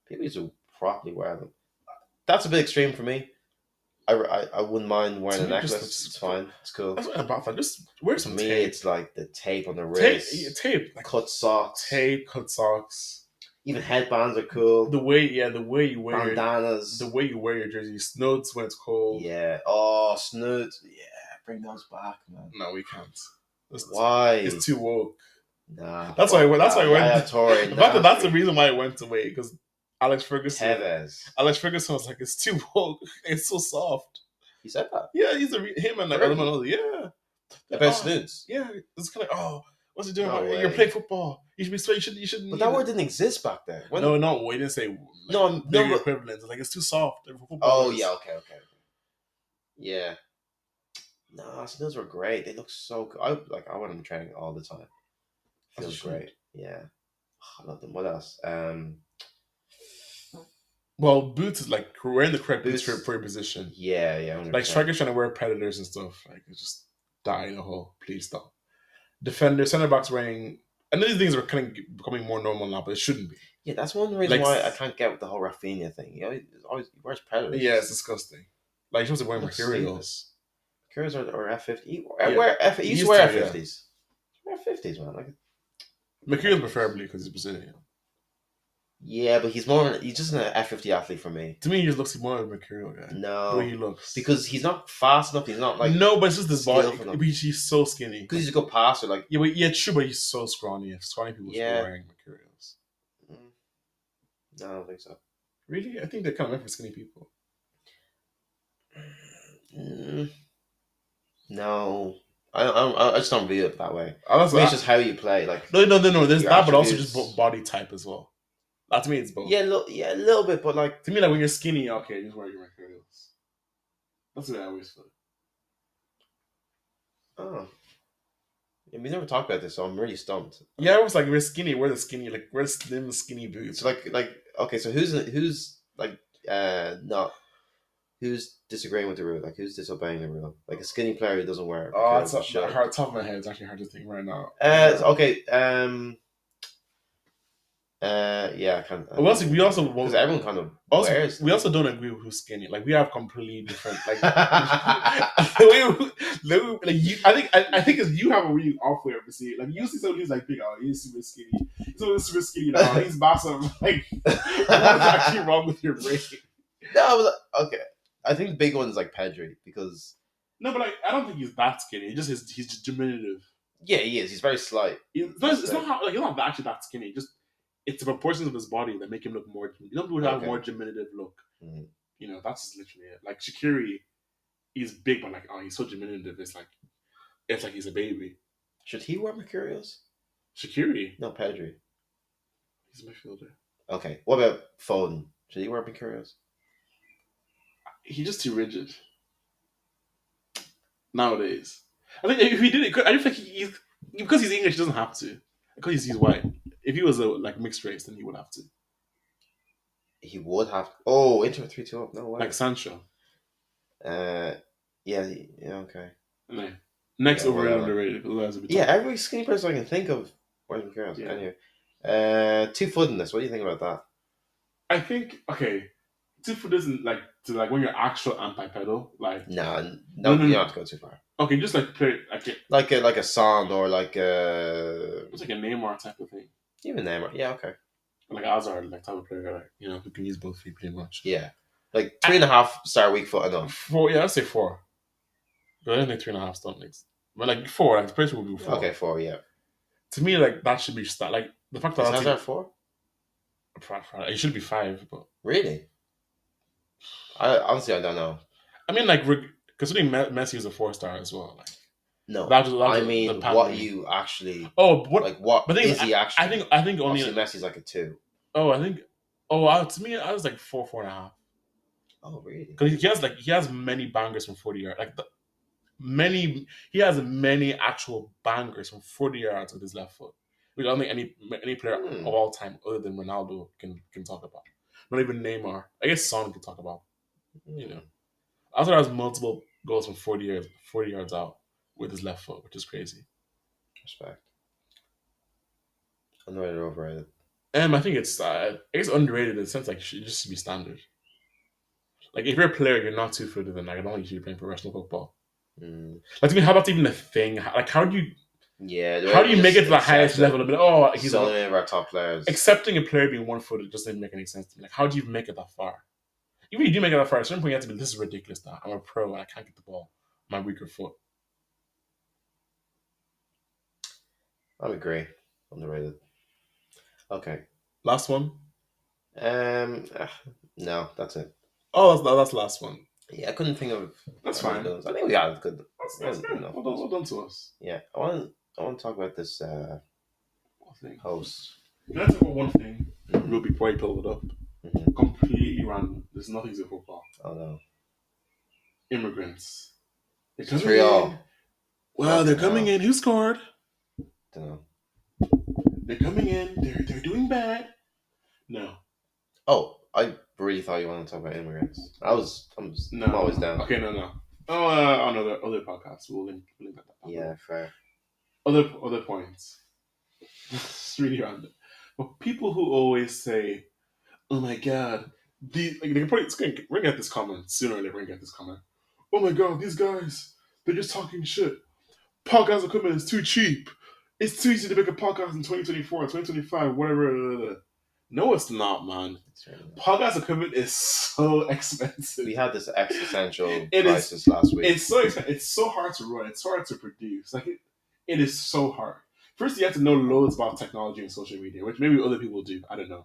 people used to properly wear them. That's a bit extreme for me. I wouldn't mind wearing a necklace. It's fine. It's cool.
That's what I'm about. Just wear some
For me,
tape.
it's like the tape on the wrist.
Tape. Like
cut socks.
Tape, cut socks.
Even headbands are cool.
The way you wear
bandanas.
The way you wear your jersey. Snuds when it's cold.
Yeah. Oh, snuds. Yeah, bring those back, man.
No, we can't.
Why?
It's too woke.
Nah.
That's why I went. That's why I went. That's the reason why I went away, because Alex Ferguson.
Tevez.
Alex Ferguson was like, "It's too woke. It's so soft."
He said that.
Yeah, him and like other man. Yeah.
About snuds.
Yeah, it's kind of what's he doing? You're playing football. You should be straight. You shouldn't.
But that word didn't exist back then.
No, we didn't say.
No,
bigger equivalent. Like it's too soft for football.
Oh yeah, okay. Yeah. Nah, snuds were great. They look so good. I want them training all the time. Feels great. Yeah. I love them. What else?
Well, boots is like wearing the correct boots for your position.
Yeah, 100%.
Like strikers trying to wear predators and stuff. Like it's just die in a hole. Please stop. Defender, center backs wearing. And these things are kind of becoming more normal now, but it shouldn't be.
Yeah, that's one reason why I can't get with the whole Rafinha thing. You know, he wears predators.
Yeah, it's disgusting. Like he was wearing Mercurials.
Mercurials or F50. He used to wear F50s. Wear F50s, man. Like
Mercurials preferably because he's Brazilian.
Yeah, but he's just an F50 athlete for me.
To me, he just looks more of a Mercurial guy.
No.
The way he looks.
Because he's not fast enough. He's not like.
No, but it's just this body. He's so skinny.
Because he's a good passer. Like.
Yeah, true, but he's so scrawny. Scrawny people should be wearing Mercurials.
No, I don't think so.
Really? I think they're kind of meant for skinny people.
No. I just don't view it that way.
It's
just how you play. Like
no. There's that, but also just body type as well. That to me, it's both.
Yeah, a little bit, but like
to me, like when you're skinny, okay, just wear your Mercurials. That's what I always feel.
Oh, yeah, we never talked about this, so I'm really stumped.
Yeah, I was like, we're skinny. We're the skinny, like we're slim, skinny boots.
So like okay, so who's like not. Who's disagreeing with the rule? Like, who's disobeying the rule? Like a skinny player who doesn't wear.
Oh, it's hard. Top of my head, it's actually hard to think right now.
Okay. Yeah, I can't.
We also
because everyone kind of wears.
We also don't agree with who's skinny. Like we have completely different. Like I think it's you have a really off way of seeing it. Like you see someone who's like big, he's super skinny. Someone's super skinny now, he's massive. Like what's actually wrong with your brain?
No, okay. I think the big one's like Pedri because.
No, but I don't think he's that skinny. He's just diminutive.
Yeah, he is. He's very slight.
It's not he's not actually that skinny. It's the proportions of his body that make him look more. You know, people have a more diminutive look. Mm-hmm. You know, that's literally it. Like Shaqiri, he's big, but like he's so diminutive. It's like he's a baby.
Should he wear Mercurials?
Shaqiri?
No, Pedri.
He's a midfielder.
Okay. What about Foden? Should he wear pink curios?
He's just too rigid nowadays. I think if he did it, I don't think he's because he's English. He doesn't have to. Because he's white. If he was a like mixed race, then he would have to.
He would have. Oh, into a 3-2 up. No way.
Like Sancho.
Yeah. Yeah. Okay.
No. Next
Yeah,
overrated,
whatever.
underrated.
Yeah, every skinny person I can think of wears pink curios.
Yeah.
Anyway, 2-footedness. What do you think about that?
I think okay. Two-foot isn't like to like when you're actual anti-pedal. Like
No, you don't have to go too far.
okay, just like play like
a Son or like a
it's like a Neymar type of thing.
even Neymar. Yeah, okay.
Like Hazard, like type of player, like who can use both feet pretty much.
Yeah, like 3.5-star weak foot enough.
4, yeah, I'd say 4. But I don't think 3.5 stomachs. But like 4, like the person would be 4.
Okay, 4. Yeah.
To me, like that should be like the fact that
Is Hazard 4?
It should be 5, but
really, I honestly I don't know.
I mean, like considering Messi is a 4-star as well. Like
no,
that was
I mean what you actually.
Oh, what?
Like what
but
is he actually?
I think only
Messi's like a 2.
Oh, I think. To me, I was like 4.5.
Oh, really?
Because he has many bangers from 40 yards. He has many actual bangers from 40 yards with his left foot. Which I don't think any player of all time other than Ronaldo can talk about. Not even Neymar. I guess Son can talk about. I thought has multiple goals from 40 yards out with his left foot, which is crazy.
Respect. Underrated or overrated?
I think it's underrated in the sense like it just should be standard. Like if you're a player, you're not 2-footed, then like, I don't think you should be playing professional football. Like to me, how about even a thing? Like how do you?
Yeah.
How do you make it to the highest level? He's
one of our top players.
Accepting a player being 1-footed just didn't make any sense to me. Like how do you make it that far? Even if you do make it that far, at a certain point you have to be. This is ridiculous. Now I'm a pro and I can't get the ball. My weaker foot.
I agree. Underrated. Okay.
Last one.
No, that's it.
Oh, that's the last one.
Yeah, I couldn't think of.
That's fine.
I think we got good.
That's good. Well done to us.
Yeah, I want to talk about this host.
Can I talk about one thing real before you pull it up? Completely random. There's nothing to football.
Oh no.
Immigrants.
It's real.
Well, they're coming in. Who scored?
Don't know.
They're coming in. They're doing bad. No.
Oh, I really thought you wanted to talk about immigrants. I'm always down.
Okay, no. Oh, on other podcasts. We'll link that.
Yeah, fair.
Other points. It's really random. But people who always say, "Oh my god," they can probably we're gonna get this comment sooner or later. We're gonna get this comment. Oh my god, these guys, they're just talking shit. Podcast equipment is too cheap. It's too easy to make a podcast in 2024, 2025, whatever. No, it's not, man. Podcast equipment is so expensive.
We had this existential crisis last week.
It's so expensive. It's so hard to run. It's so hard to produce. Like it is so hard. First, you have to know loads about technology and social media, which maybe other people do. I don't know.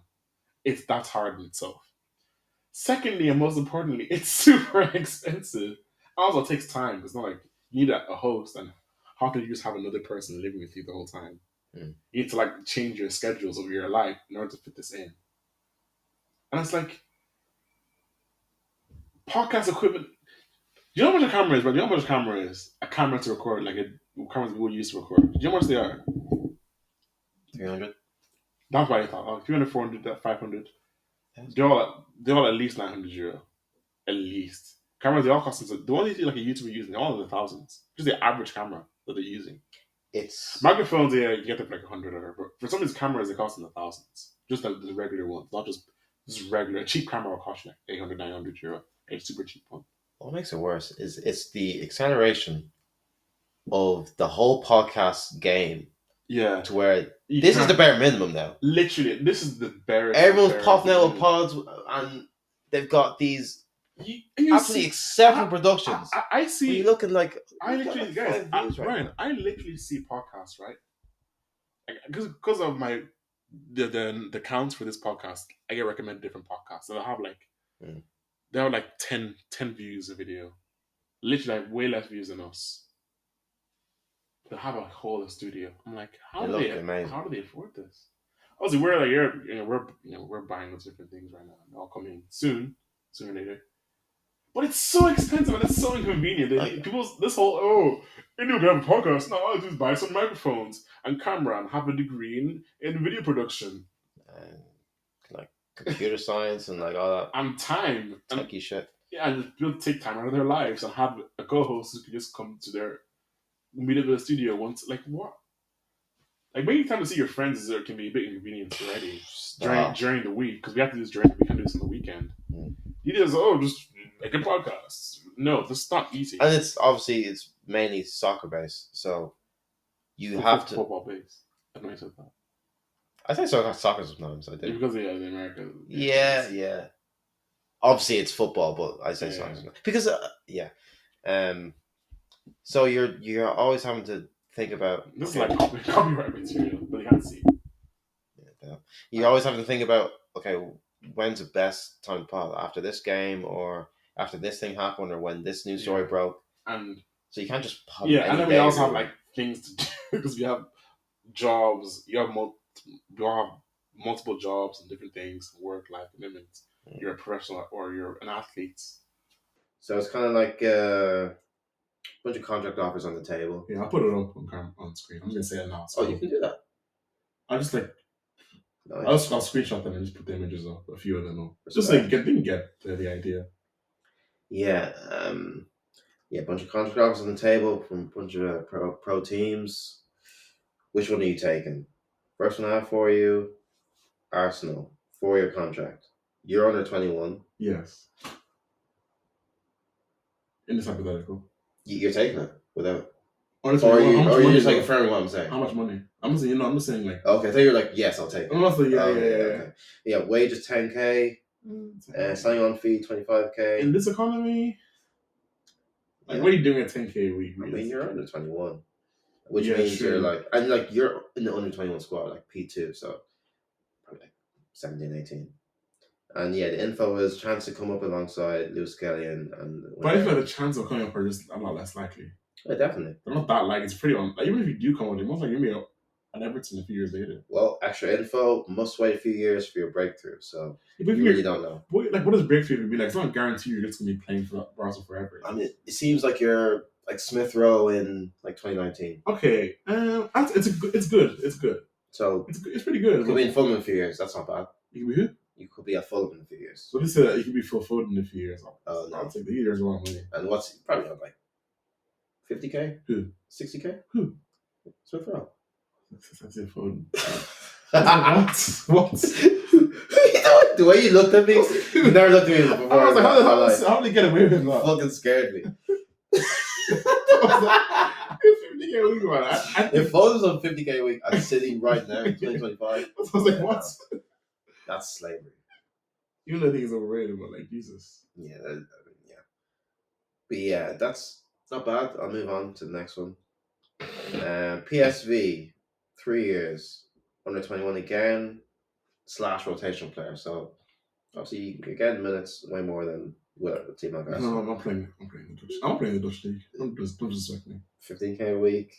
That's hard in itself. Secondly, and most importantly, it's super expensive. Also, it takes time. It's not like you need a host, and how can you just have another person living with you the whole time? You need to like change your schedules of your life in order to fit this in. And it's like podcast equipment. Do you know how much a camera is, bro? Do you know how much a camera is? A camera to record, like cameras people use to record. Do you know how much they are?
300.
That's what I thought. 300, 400, 500. They're all at least €900. At least. Cameras, they all cost the one you see like a YouTuber using, they're all in the thousands. Just the average camera that they're using.
It's
microphones, yeah, you get them for like $100, but for some of these cameras, they cost in the thousands. Just like the regular ones, not just regular. A cheap camera will cost you like €800, €900. A super cheap one.
What makes it worse is it's the acceleration of the whole podcast game.
Yeah.
To where this is the bare minimum now.
Literally, this is the bare.
Everyone's popping out with pods, and they've got these absolutely exceptional productions.
I see.
You're looking like
I literally, guys, Ryan. I literally see podcasts, right? Because of my the counts for this podcast, I get recommended different podcasts, and I have like they have like 10 views a video. Literally, like way less views than us. They have a whole studio. I'm like, how do they afford this? Obviously, we're like we're buying those different things right now. They'll come in soon, sooner or later. But it's so expensive and it's so inconvenient.
Like,
People's this whole you need to have a podcast. No, I'll just buy some microphones and camera and have a degree in video production
and like computer science and like all that
and time and
techie shit.
yeah, and just people take time out of their lives and have a co-host who can just come to their meet up in the studio once. Like what? Like making time to see your friends can be a bit inconvenient already during the week because we have to do this during we can do this on the weekend. You just make a podcast. No, that's not easy.
And it's mainly soccer based, so you have to
football based. I know you said that.
I think soccer sometimes. I do
because the America.
Yeah. Obviously, it's football, but I say soccer because So you're always having to think about
this is like copyright material, but you can't see.
Yeah, you always have to think about when's the best time to pod after this game or after this thing happened or when this news story broke,
and
so you can't just pod
and then we also have like things to do because we have jobs. You have multiple jobs and different things, work life commitments. You're a professional or you're an athlete.
So it's kind of like a bunch of contract offers on the table.
Yeah, I'll put it up on screen. I'm just gonna say it now.
So you can do that.
I'll just like
nice.
I'll screenshot them and just put the images up. A few of them up. Just so you can get the idea.
Yeah, a bunch of contract offers on the table from a bunch of pro teams. Which one are you taking? First one I have for you, Arsenal, 4-year contract. You're under 21.
Yes. In this hypothetical.
You're taking it without.
Or you're
just like affirming what I'm saying.
How much money? I'm just saying like.
Okay, I thought you were like, yes, I'll take it.
I'm not saying yeah.
Yeah, wages 10K, signing on fee 25K.
In this economy, like what are you doing at 10K a week?
I mean, you're under 21, which means you're you're in the under 21 squad, like P2, so probably like 17, 18. And yeah, the info is chance to come up alongside Lewis Kelly and.
But I feel like the chance of coming up are just a lot less likely.
Yeah, definitely.
They're not that it's pretty on. Like, even if you do come up, you're most likely gonna be an Everton a few years later.
Well, extra info must wait a few years for your breakthrough. So you really don't know.
What does breakthrough be like? It's not guaranteed you're just gonna be playing for Barca forever.
I mean, it seems like you're like Smith Rowe in like 2019.
Okay, it's good. It's good.
So
it's pretty good.
You could be in Fulham in a few years. That's not bad.
You could be who?
You could be at Fulham in a few years.
So this you could be Phil Foden in a few years.
Oh no,
I'll take the years a lot of money.
And what's probably on like 50K?
Who?
60K?
Who?
Smith Rowe.
That's it, Foden.
What? The way you looked at me, you never looked at me before.
I was like, how did he get away with that?
Fucking scared me. If Foden's on 50K a week at City right now in 2025,
I was like, what?
That's slavery.
Even though I think it's overrated, but like Jesus.
Yeah, But yeah, that's not bad. I'll move on to the next one. PSV, 3 years, under 21 again, / rotational player. So obviously you're getting minutes way more than a team like Arsenal.
No, I'm not playing the Dutch. I'm not playing the Dutch league. Don't disrespect me.
15K a week.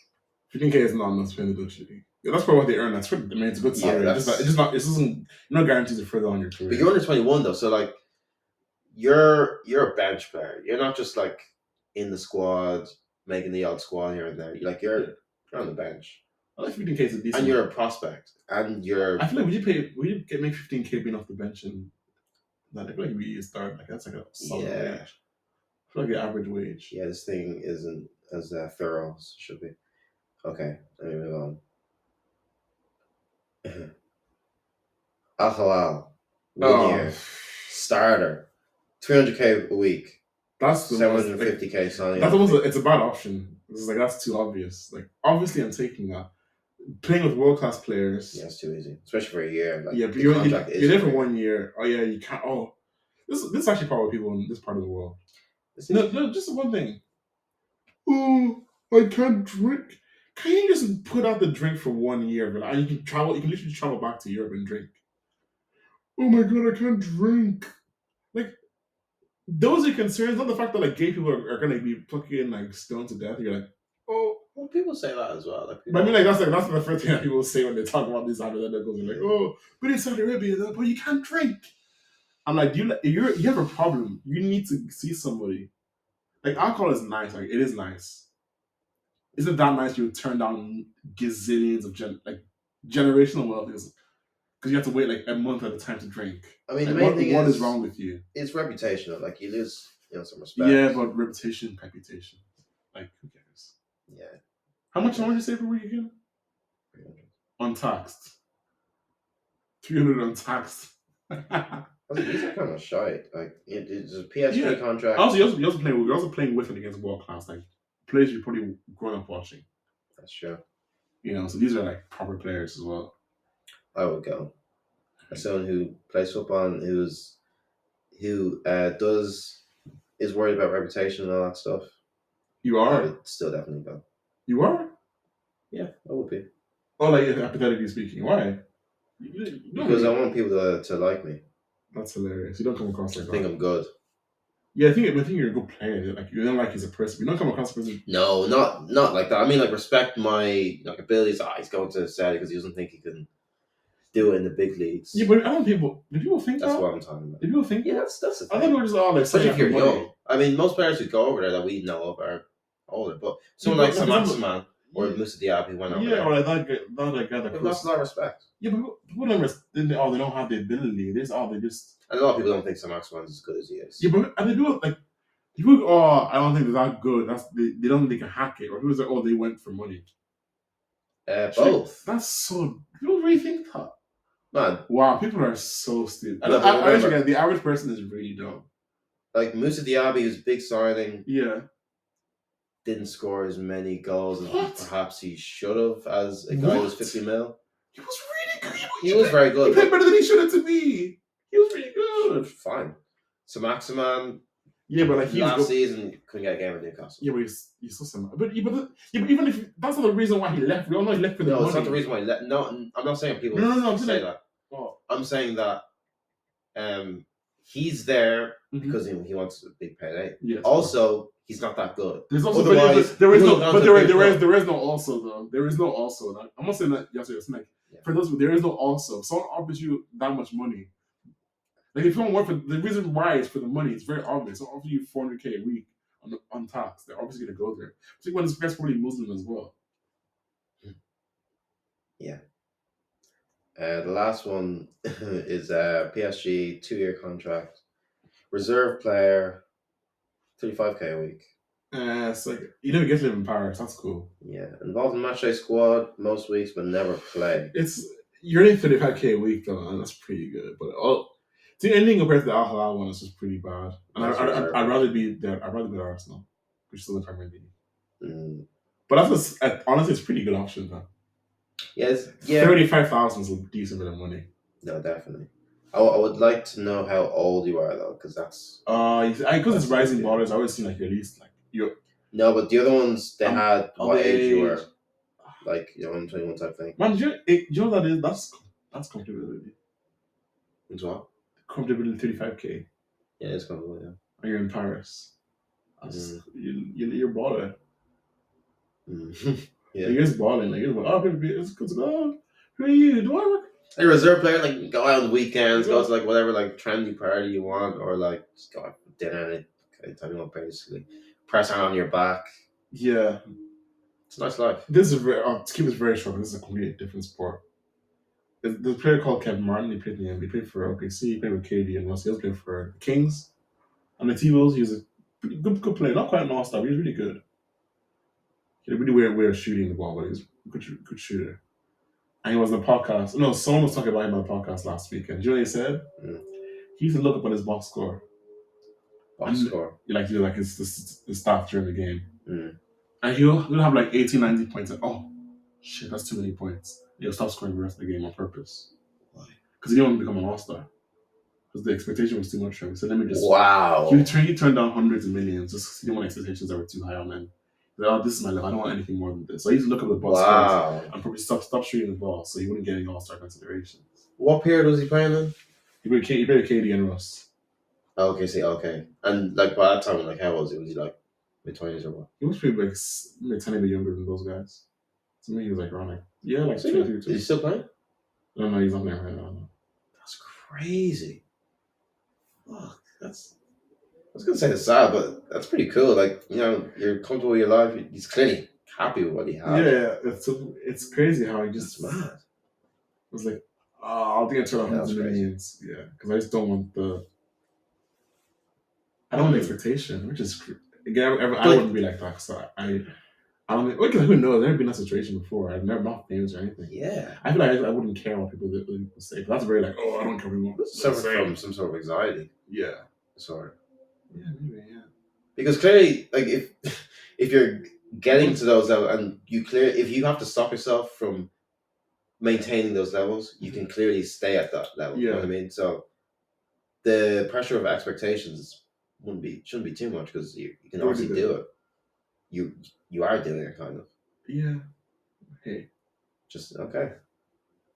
15K is not enough to play in the Dutch league. Yeah, that's probably what they earn. That's what I mean. It's a good salary. It doesn't. No guarantees it further on your career.
But you're under 21 though, so like you're a bench player. You're not just like in the squad making the odd squad here and there. You're on the bench.
I like 15K is a decent.
And you're a prospect. And you're.
I feel like would you make 15K being off the bench and that? I feel like you'd be a start. Like that's like a solid wage. I feel like the average wage.
Yeah, this thing isn't as thorough as it should be. Okay, let me move on. Al-Halal, 1 year, starter, 300K a week.
That's the
750K signing.
It's a bad option. It's like that's too obvious. Like obviously, I'm taking that. Playing with world class players.
Yeah, it's too easy, especially for a year. Like,
yeah, but you're there for 1 year. Oh yeah, you can't. Oh, this is actually probably people in this part of the world. No, just one thing. Oh, I can't drink. Can you just put out the drink for 1 year, and you can travel? You can literally travel back to Europe and drink. Oh my god, I can't drink. Like, those are concerns, not the fact that like gay people are gonna be fucking like stoned to death. You're like, Oh,
well, people say that as well. Like,
but I mean, like that's the first thing that people say when they talk about these hypotheticals. They're like, oh, but in Saudi Arabia, but you can't drink. I'm like, you have a problem. You need to see somebody. Like alcohol is nice. Like it is nice. Isn't that nice? You would turn down gazillions of generational wealth because you have to wait like a month at a time to drink.
I mean,
like,
the main thing
what is wrong with you?
It's reputational. Like you lose, some respect.
Yeah, but reputation. Like who cares?
Yeah.
How much did you save per week again?
300.
Untaxed. 300 untaxed.
These are kind of shy. Like it's a PSG contract.
You're also playing with it against world class, like players you're probably grown up watching.
That's true.
So these are like proper players as well.
I would go. As someone who plays football and who is worried about reputation and all that stuff.
You are?
I would still definitely go.
You are?
Yeah, I would be.
Oh, like hypothetically speaking, why?
Because I want people to like me.
That's hilarious. You don't come across like that.
I think I'm good.
Yeah, I think you're a good player. Like you don't like he's a person. You don't come across a person.
No, not like that. I mean, like respect my abilities. He's going to Saudi because he doesn't think he can do it in the big leagues.
Yeah, but I don't think do people think
that's
that?
what I'm talking about.
Do people think
that's the thing.
I think we're just all like,
especially if you're young. I mean, most players who go over there that we know of are older, but someone like Saint-Maximin or Moussa Diaby who went over there.
Yeah, or like that guy.
They've lost a lot of respect.
Yeah, but people don't they don't have the ability. They just.
And a lot of people don't think Saint-Maximin's as good as he is.
Yeah, but and they do like. People, I don't think they're that good. They don't think they can hack it. Or people say, they went for money.
Both.
That's so. People really think that.
Man.
Wow, people are so stupid. I forget, the average person is really dumb.
Like Moussa Diaby, who's a big signing.
Yeah.
Didn't score as many goals as perhaps he should have as a guy who's 50 mil.
He was really good.
He was very good.
He played better than he should have to be. He was really good.
Fine. Saint-Maximin.
Yeah, but like
last season couldn't get a game with Newcastle.
Yeah, but he's so similar. But even if that's not the reason why he left, we all know he left for the money.
No, it's not the reason why he left. No, I'm not saying people say that. Oh. I'm saying that he's there because he wants a big payday.
Yes,
also, he's not that good.
There's also there is no also though. There is no also. I'm not saying that. Yes, like for those, there is no also. If someone offers you that much money. Like if you don't work for the reason why is for the money, it's very obvious. They'll offer you $400K a week on tax. They're obviously gonna go there. Particularly when this guy's probably Muslim as well.
Yeah. The last one is PSG 2-year contract, reserve player, 35K a week.
It's like you never get to live in Paris. That's cool.
Yeah, involved in matchday squad most weeks, but never play.
You're getting 35K a week though, and that's pretty good. But anything compared to the Al Hilal one is just pretty bad. And I'd rather be there. I'd rather be at Arsenal, which is still the Premier League. But honestly, it's a pretty good option though.
Yes,
35,000 is a decent bit of money.
No, definitely. I would like to know how old you are though, because that's.
Because it's Rising Ballers. I always seem like you're at least like you're.
No, but the other ones they had what age you were, like 21 type thing.
Man, do you know what that is? That's comfortability.
As well.
Comfortability 35K.
Yeah, it's comfortable. Yeah.
And you're in Paris. You're baller. Yeah. You're just balling. Like it's good to go. Who are you? Do I work?
A reserve player, like go out on the weekends, go to like whatever like trendy party you want, or like just go out for dinner anytime you want, basically. Press on your back.
Yeah.
It's a nice life.
This is to keep it very short. This is a completely different sport. There's a player called Kevin Martin. He played in the NBA. He played for OKC. He played with KD and Russ. He also played for the Kings. And the T-Wolves, he was a pretty good player. Not quite an all-star, but he was really good. He had a really weird way of shooting the ball, but he was a good shooter. And he was on the podcast. No, someone was talking about him on the podcast last weekend. Do you know what he said? He used to look up on his box score. Like his stats during the game. And he'll have like 80, 90 points. And, oh, shit, that's too many points. He'll stop scoring the rest of the game on purpose. Why? Because he didn't want to become an all-star. Because the expectation was too much for him. So let me just...
Wow.
He turned down hundreds of millions just because he didn't want expectations that were too high on him. Like, this is my life. I don't want anything more than this. So I used to look up the box scores and probably stop shooting the ball so he wouldn't get any all-star considerations.
What period was he playing then?
He played KD and Russ.
Okay. And like by that time, like how old was he? Was he like mid-20s or what?
He was pretty like a tiny bit younger than those guys. To me, he was like around like
So
22.
is he still playing?
No, he's not there right now. No.
That's crazy. Fuck, I was gonna say it's sad, but that's pretty cool. Like, you're comfortable with your life. He's clearly happy with what he has.
Yeah, it's crazy how he just
mad.
was like, I'll think I turn on
Yeah, that's
hundreds of
crazy.
millions. Yeah, because I just don't want I don't want the expectation, which is again, I wouldn't be like that. So I don't think, because who knows? I've never been in that situation before. I've never not famous or anything.
Yeah.
I feel like I wouldn't care what people say. But that's very like, I don't care what people
Suffer from some sort of anxiety.
Yeah.
Sorry.
Yeah, maybe, yeah.
Because clearly, like, if you're getting to those levels and if you have to stop yourself from maintaining those levels, you can clearly stay at that level. You know what I mean? So the pressure of expectations shouldn't be too much, because you can obviously do it. You are doing it, kind of.
Yeah. Hey.
Just okay.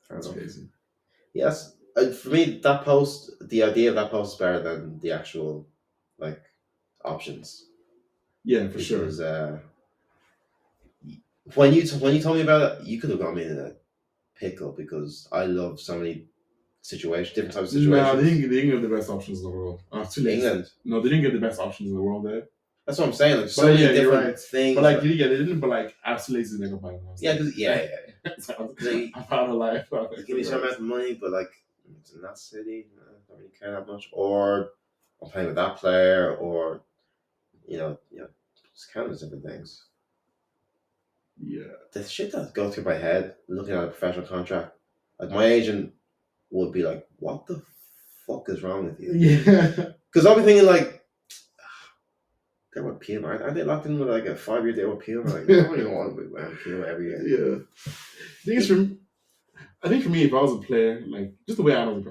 That's crazy.
Yes, for me, the idea of that post is better than the actual, like, options.
Yeah, for sure.
When you told me about it, you could have got me in a pickle, because I love so many different types of situations.
No, they didn't get the best options in the world.
England.
No, they didn't get the best options in the world there.
That's what I'm saying. Like, so many different things.
But like, they didn't. But like, absolutely, they got by.
Yeah,
I'm proud of life.
You give me some amount of money, but like, it's in that city, I don't really care that much. Or I'm playing with that player, or just countless different things.
Yeah.
The shit that goes through my head looking at a professional contract, like, my agent would be like, "What the fuck is wrong with you?"
Yeah.
Because I'll be thinking like, they were Puma. Aren't they locked in with like a 5-year deal with Puma? Like, I don't even want to be wearing Puma every year.
Yeah. I think for me, if I was a player, like, just the way I was,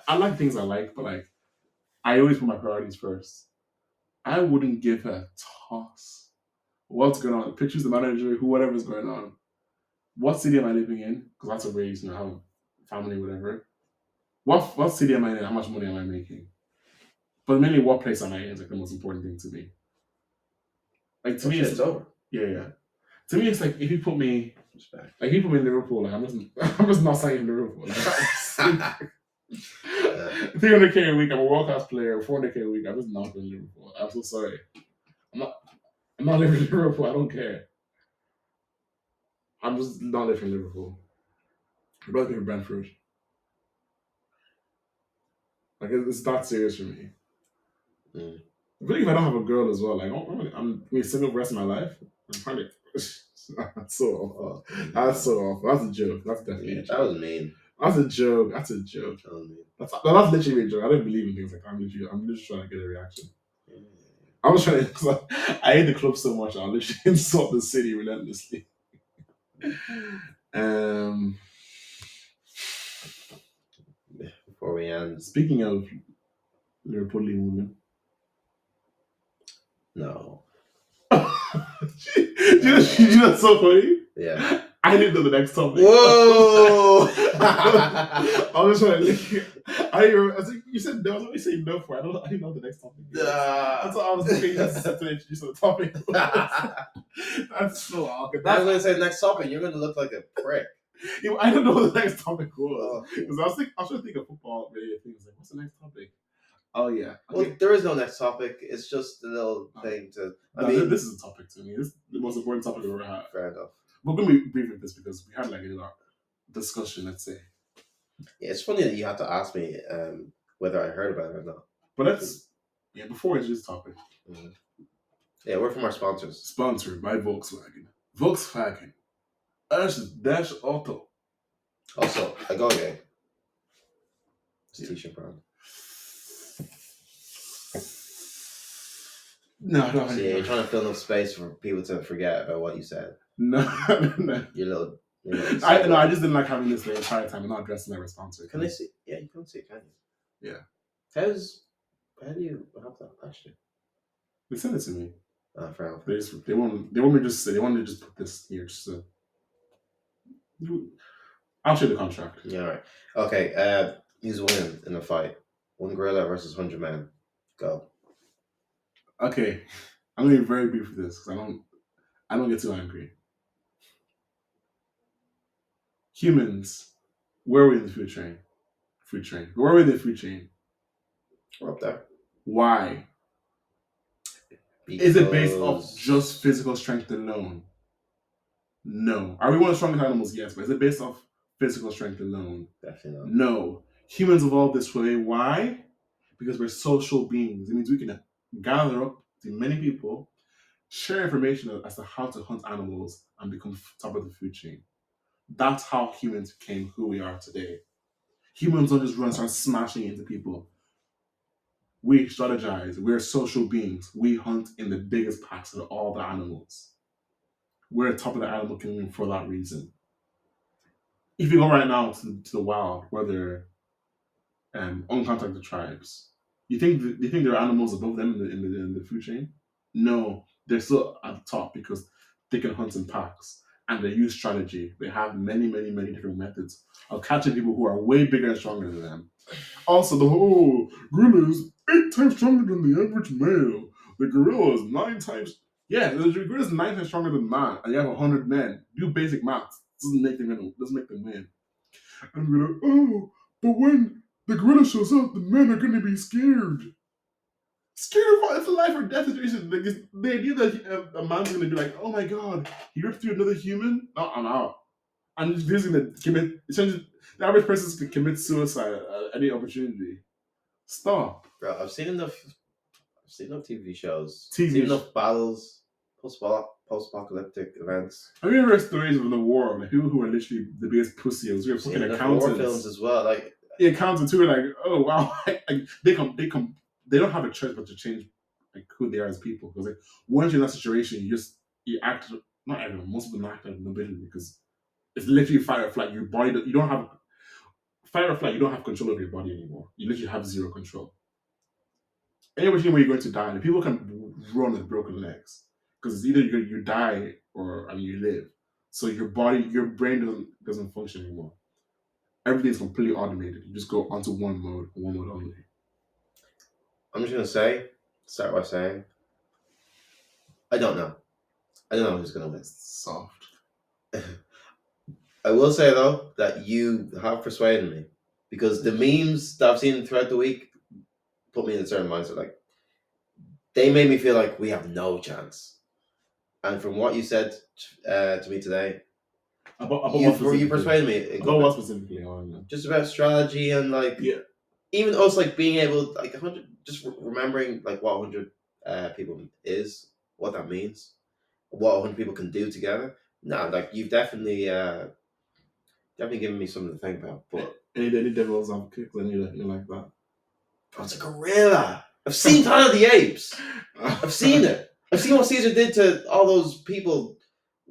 I like things I like, but like, I always put my priorities first. I wouldn't give a toss what's going on. The pitchers, the manager, whatever's going on. What city am I living in? Because that's a race, have family, whatever. What city am I in? How much money am I making? But mainly, what place am I in is like the most important thing to me. Like, to me, it's over. Yeah. To me, it's like, if you put me in Liverpool, like, I'm just not signing Liverpool. Like, 300k a week, I'm a world class player. 400k a week, I'm just not in Liverpool. I'm so sorry. I'm not living in Liverpool. I don't care. I'm just not living in Liverpool. I'd rather be in Brentford. Like, it's that serious for me.
Mm.
I feel like if I don't have a girl as well, like, I'm single for the rest of my life. I'm probably that's so awful. That's so awful. That's a joke. That's definitely a joke.
That was mean.
That's a joke. That's a joke. That's literally a joke. I don't believe in things like that. I'm literally trying to get a reaction. I was trying to. I hate the club so much. I'll literally insult the city relentlessly.
Before we end,
speaking of Liverpoolian women,
no.
you know that's so funny?
Yeah.
I didn't know the next topic.
Whoa!
I was trying to link. I think you said no. I was only saying no for. I didn't know the next topic. That's what I was looking to introduce the topic. That's so awkward.
I was going to say the next topic. You're going to look like a prick.
I don't know what the next topic was, because I was trying to think of football related things. Like, what's the next topic? Oh yeah.
Okay. Well, there is no next topic. It's just a little thing to. I mean,
this is a topic to me. This is the most important topic we've ever had.
Fair enough.
We're going to be brief with this because we had like a discussion. Let's say.
Yeah, it's funny that you had to ask me whether I heard about it or not.
But before we introduce the topic.
Mm-hmm. Yeah, we're from our sponsors.
Sponsored by Volkswagen. Volkswagen. Dash Auto.
Also, I got a t-shirt brand.
No.
So you're trying to fill enough space for people to forget about what you said.
No.
Your little
I just didn't like having this the entire time and not addressing my sponsor.
Can they see? Yeah, you can see it, can you?
Yeah.
How do you have that question?
They sent it to me.
Fair enough.
They want me to just put this here. So I'll show the contract.
Yeah, all right. Okay. Who's winning in a fight? One gorilla versus 100 men. Go.
Okay. I'm going to be very brief with this because I don't get too angry. Humans, where are we in the food chain? Where are we in the food chain?
We're up there.
Why? Is it based off just physical strength alone? No. Are we one of the strongest animals? Yes, but is it based off physical strength alone?
Definitely not.
No. Humans evolved this way. Why? Because we're social beings. It means we can gather up to many people, share information as to how to hunt animals, and become top of the food chain. That's how humans became who we are today. Humans don't just run and start smashing into people. We strategize. We're social beings. We hunt in the biggest packs of all the animals. We're top of the animal kingdom for that reason. If you go right now to the wild, where they're uncontacted tribes, you think there are animals above them in the food chain? No, they're still at the top because they can hunt in packs and they use strategy. They have many, many, many different methods of catching people who are way bigger and stronger than them. Also, the whole gorilla is 8 times stronger than the average male. The gorilla is 9 times. Yeah, the gorilla is 9 times stronger than man, and you have 100 men. Do basic math. Doesn't make them win. And we're like, oh, but when the gorilla shows up, the men are going to be scared. Scared of it's a life or death situation. Like, the idea that a man's going to be like, oh my god, he ripped through another human? No, I'm out. And he's going to commit. Essentially, the average person can commit suicide at any opportunity. Stop.
Bro, I've seen enough TV shows. Seen enough battles, post-apocalyptic events.
I mean, there are stories of the war, like people who are literally the biggest pussies. We have fucking accountants.
War films as well, like
the accountants who are like, oh wow, like, they don't have a choice but to change like who they are as people. Because like once you're in that situation, you act not everyone, most people act like nobility because it's literally fight or flight. Your body, you don't have fight or flight. You don't have control of your body anymore. You literally have zero control. Any machine where you're going to die, and people can run with broken legs because it's either you die or you live. So your brain doesn't function anymore. Everything's completely automated. You just go onto one mode only.
I'm just gonna start by saying, I don't know who's gonna win.
Soft.
I will say though that you have persuaded me because the memes that I've seen throughout the week put me in a certain mindset. Like they made me feel like we have no chance. And from what you said to me today, you persuaded me.
About what specifically?
Just about strategy and like even us like being able like 100, just remembering like what 100 people is, what that means, what 100 people can do together. No, like you've definitely given me something to think about. But
any devil's advocates and you like that?
Bro, it's a gorilla. I've seen Planet of the Apes. I've seen it. I've seen what Caesar did to all those people,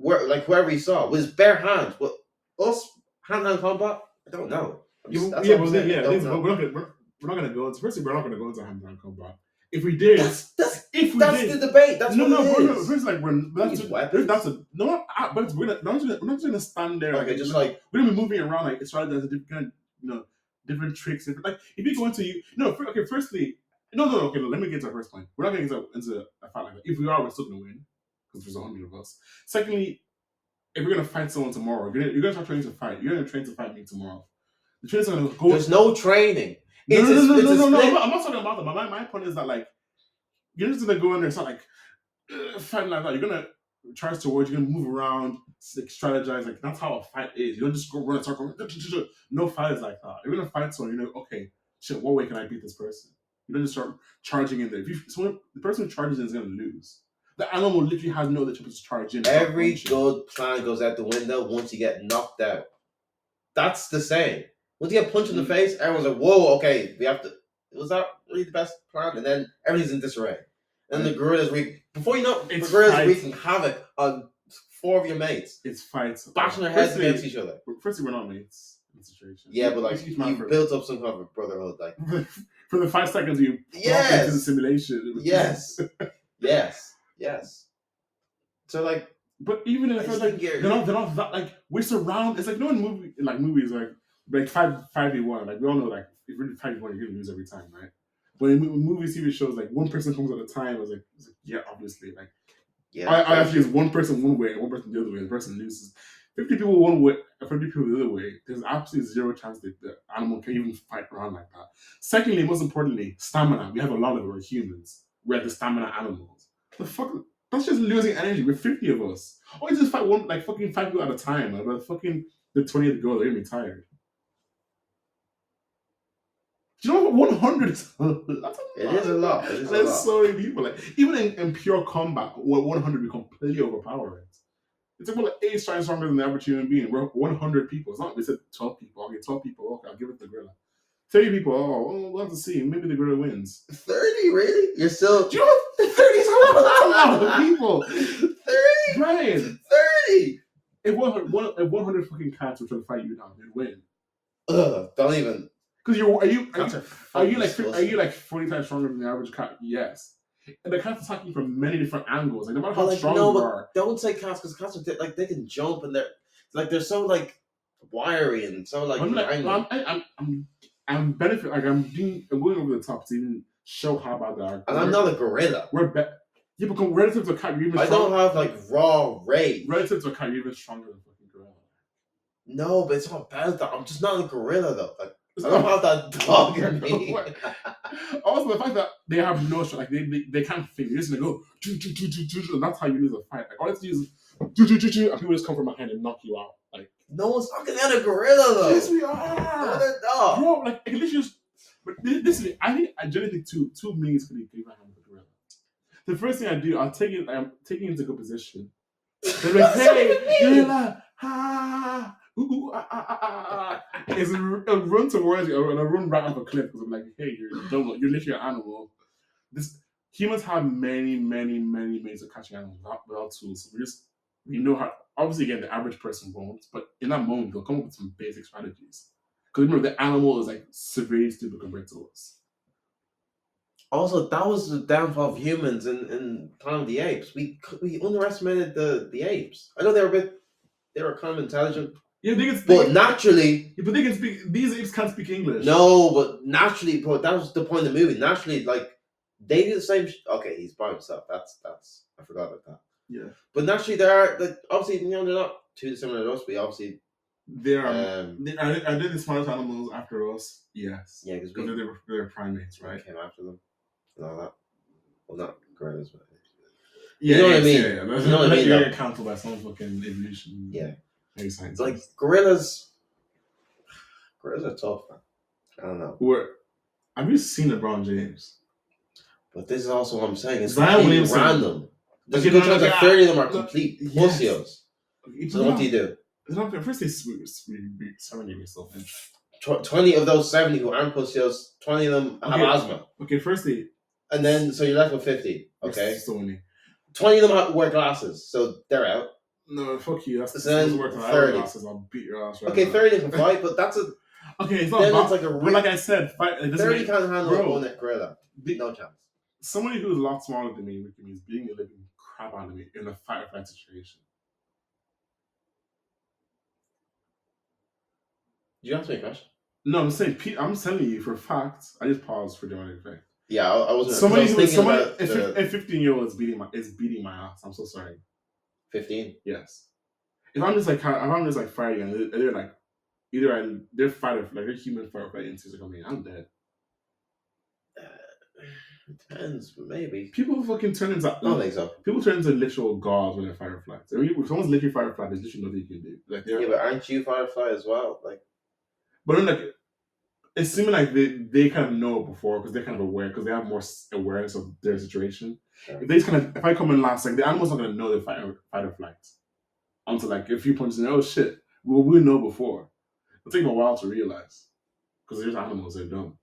whoever he saw with his bare hands. But us hand-to-hand combat, I don't know.
We're not going to go into. Firstly, we're not going to go into hand-to-hand combat. If we did,
that's the debate. That's what it is.
First, like we're not going to stand there.
Okay,
we're going to be moving around like it's right. There's a different different tricks. Like if you go into firstly. No. Okay, let me get to our first point. We're not going to get into a fight like that. If we are, we're still going to win because there's 100 of us. Secondly, if we're going to fight someone tomorrow, you're going to start training to fight. You're going to train to fight me tomorrow. The training's going to go.
There's no training.
No. I'm not talking about that. My point is that like you're just going to go in there and start like fighting like that. You're going to charge towards. You're going to move around, like, strategize. Like that's how a fight is. You don't just go run a circle. No fight is like that. You're going to fight someone. Okay, shit. What way can I beat this person? You don't just start charging in there. The person who charges in is going to lose. The animal literally has no other chance to charge in.
Every good plan goes out the window once you get knocked out. That's the same. Once you get punched in the face, everyone's like, whoa, okay, we have to. Was that really the best plan? And then everything's in disarray. And the gorilla's before you know, the gorilla's wreaking havoc on 4 of your mates.
It's fights.
Bashing their heads against each other.
Firstly, we're not mates. Situation.
Yeah, but like you've built up some kind of a brotherhood, like
for the 5 seconds you walk into the simulation.
Yes. So like,
but even if they're not that like we're surrounded. It's like no one movies like 5v1. Like we all know like if you're 5v1 you're gonna lose every time, right? But in movies, TV shows, like one person comes at a time. I was like yeah, obviously, like
Yeah,
I actually is one person one way and one person the other way. The person loses. 50 people one way, 50 people the other way. There's absolutely zero chance that the animal can even fight around like that. Secondly, most importantly, stamina. We have a lot of it. We're humans. We're the stamina animals. The fuck. That's just losing energy. We're 50 of us. Or just fight one like fucking 5 people at a time. Like, but fucking the 20th girl, they're gonna be tired. Do you know what 100 is? That's
a lot. It is a lot. It is
There's
a lot.
so many people. Like even in pure combat, 100 we completely overpower it. It's like 8 times stronger than the average human being. We're 100 people. It's not we said 12 people. Okay, 12 people. Okay, I'll give it to the gorilla. 30 people. Oh, we'll have to see. Maybe the gorilla wins.
30, really? You're still.
Do you know 30 is a lot of people.
30,
Brian.
30.
If 100 fucking cats were trying to fight you now, they'd win.
Ugh, don't even.
Because are you like 40 times stronger than the average cat? Yes. And the cat's attacking from many different angles. Like no matter how strong you are.
Don't say cats because cats are like they can jump and they're so like wiry and so like.
I'm benefit like I'm going over the top to even show how bad they are.
And I'm not a gorilla.
Yeah, but relative to a cat, you're even
stronger. I don't have like raw rage.
Relative to a cat, you're even stronger than fucking gorilla.
No, but it's not bad that I'm just not a gorilla though. Like, I don't have that dog in me.
Also, the fact that they have no shot, like they can't think. They're just gonna go, and that's how you lose a fight. Like all you have to do is, and people just come from behind and knock you out. Like
no one's knocking out a gorilla though.
Yes, we are.
No, they're not.
Bro, like at least just. But this is, I genuinely think two means can even handle the gorilla. The first thing I do, I'm taking into good position. They're like, hey, gorilla, ha. Is run towards you and I run right off a cliff because I'm like, hey, you're literally an animal. Humans have many ways of catching animals without tools. So we know how. Obviously, again, the average person won't, but in that moment, they'll come up with some basic strategies. Because remember, the animal is like severely stupid compared to us.
Also, that was the downfall of humans in Planet of the Apes. We underestimated the apes. I know they were kind of intelligent.
Yeah,
naturally.
Yeah, but they can speak. These apes can't speak English.
No, but naturally, bro, that was the point of the movie. Naturally, like they do the same. Okay, he's by himself. That's. I forgot about that.
Yeah.
But naturally, there are like obviously they're not too similar to us. We obviously.
Are they the smartest animals after us? Yes.
Yeah, because
they're primates, right?
Came after them and all that. Well, not gorillas, but.
Yeah,
you know what I mean.
Yeah. You know what I mean. You're accountable by some fucking evolution.
Yeah.
Science.
Like gorillas are tough, man. I don't know.
Have you seen LeBron James?
But this is also what I'm saying. It's
random.
There's a good chance that 30 of them are complete pussios. So what do you do?
First, they surrender yourself.
20 of those 70 who aren't pussios, 20 of them have asthma.
Okay, firstly.
And then, so you're left with 50. Okay.
Still winning.
20 of them wear glasses, so they're out.
No, fuck you. That's
work 30.
I'll beat your ass right
okay,
now.
30 can fight, but that's a.
Okay, it's not
then it's like a.
But like I said,
30 can't handle one gorilla. No chance.
Somebody who's a lot smaller than me is beating a living crap out of me in a fight or flight situation.
Did you ask me a question?
No, I'm saying I'm telling you for a fact. I just paused for dramatic effect.
Yeah, I wasn't.
Somebody a 15-year-old is beating my ass. I'm so sorry.
15.
Yes. If I'm just like fighting and they're like they're fighting like they're human fight or flight instincts are coming. I'm dead.
Depends, maybe.
People fucking turn into.
I don't think so.
People turn into literal gods when they're fight or flight. So if someone's literally fight or flight, there's literally nothing you can do. Like
but aren't you fight or flight as well? Like,
but then like it's seeming like they kind of know before because they're kind of aware because they have more awareness of their situation. Sure. If I come in last, like the animal's not gonna know they're fight or flight until like a few punches in. Oh shit, we know before. It'll take them a while to realize because there's animals they're dumb.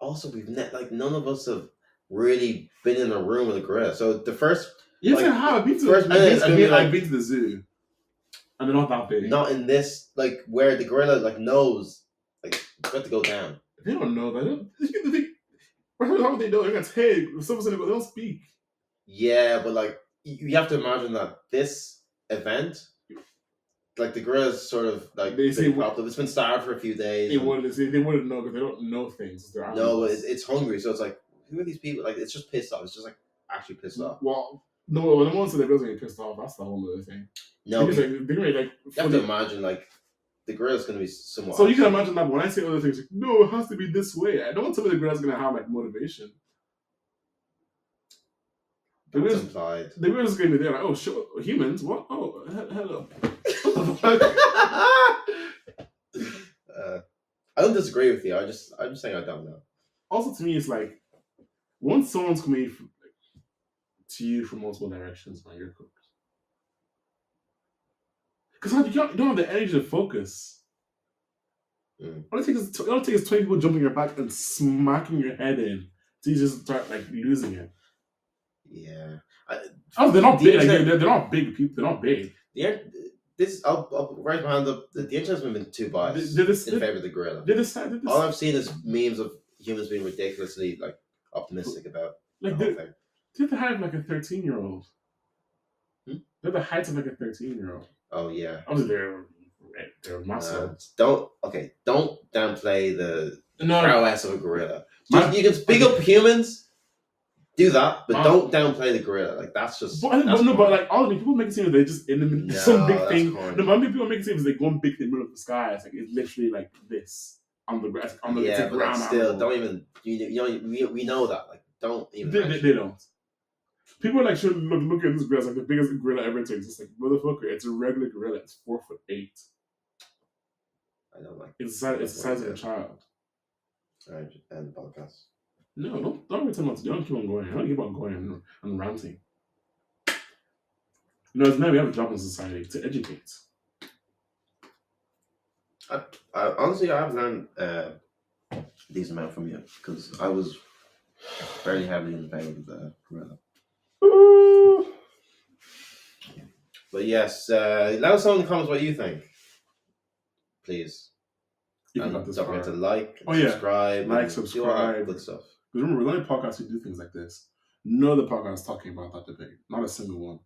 Also, none of us have really been in a room with a gorilla. So the first.
Yes, I have. I've been to the zoo, and they're not that big.
Not in this, like where the gorilla like knows. Like, you have to go down.
They don't know that. How would they know? They're gonna take. Someone's gonna go. They don't speak.
Yeah, but like you have to imagine that this event like the gorilla's sort of like
They say
popped up. It's been starved for a few days.
They wouldn't know because they don't know things.
No, but it's hungry, so it's like, who are these people? Like, it's just pissed off. It's just like actually pissed off.
Well, no, when the one said the gorillas getting pissed off, that's the whole other thing.
No,
because,
you have to imagine like the gorilla's going to be somewhat.
So you can imagine that when I say other things, like, no, it has to be this way. I don't tell me the gorilla's going to have like motivation. The gorilla's going to be there like, oh, sure, humans, what? Oh, hello.
I don't disagree with you. I'm just saying I don't know.
Also, to me, it's like once someone's coming to you from multiple directions, man, you're cooked. Because you don't have the energy to focus. All it takes is 20 people jumping your back and smacking your head in so you just start like losing it.
Yeah.
They're not big. They're not big people. They're not big.
I'll right behind the internet's been too biased in favor of the gorilla. All I've seen is memes of humans being ridiculously like optimistic about
like the whole thing. They're the height of like a 13-year-old. They're the height of like a 13-year-old.
Oh yeah.
Obviously they're massive.
Don't downplay the prowess of a gorilla. You can speak up humans. Do that, but don't downplay the gorilla. Like that's just. But
like all the people make it seem like they're just in some big thing. No, but people make it seem like one big thing in the middle of the sky. It's like it's literally like this on the ground.
Yeah, but like still, don't even. We know that. Like, don't even.
They don't. People are like, should look at this gorilla. It's like the biggest gorilla ever to exist. Like, motherfucker, it's a regular gorilla. It's 4'8".
I don't like.
It's the size of a child.
Alright, end the podcast.
No, don't tell me what to do. Don't keep on going. I don't keep on going and ranting. It's now we have a job in society to educate.
Honestly, I've learned a decent amount from you because I was fairly heavily in favor of the gorilla. But yes, let us know in the comments what you think, please. And don't forget to like, subscribe,
subscribe,
good stuff.
Because remember, we're the only podcast who do things like this. No other podcast talking about that debate. Not a single one.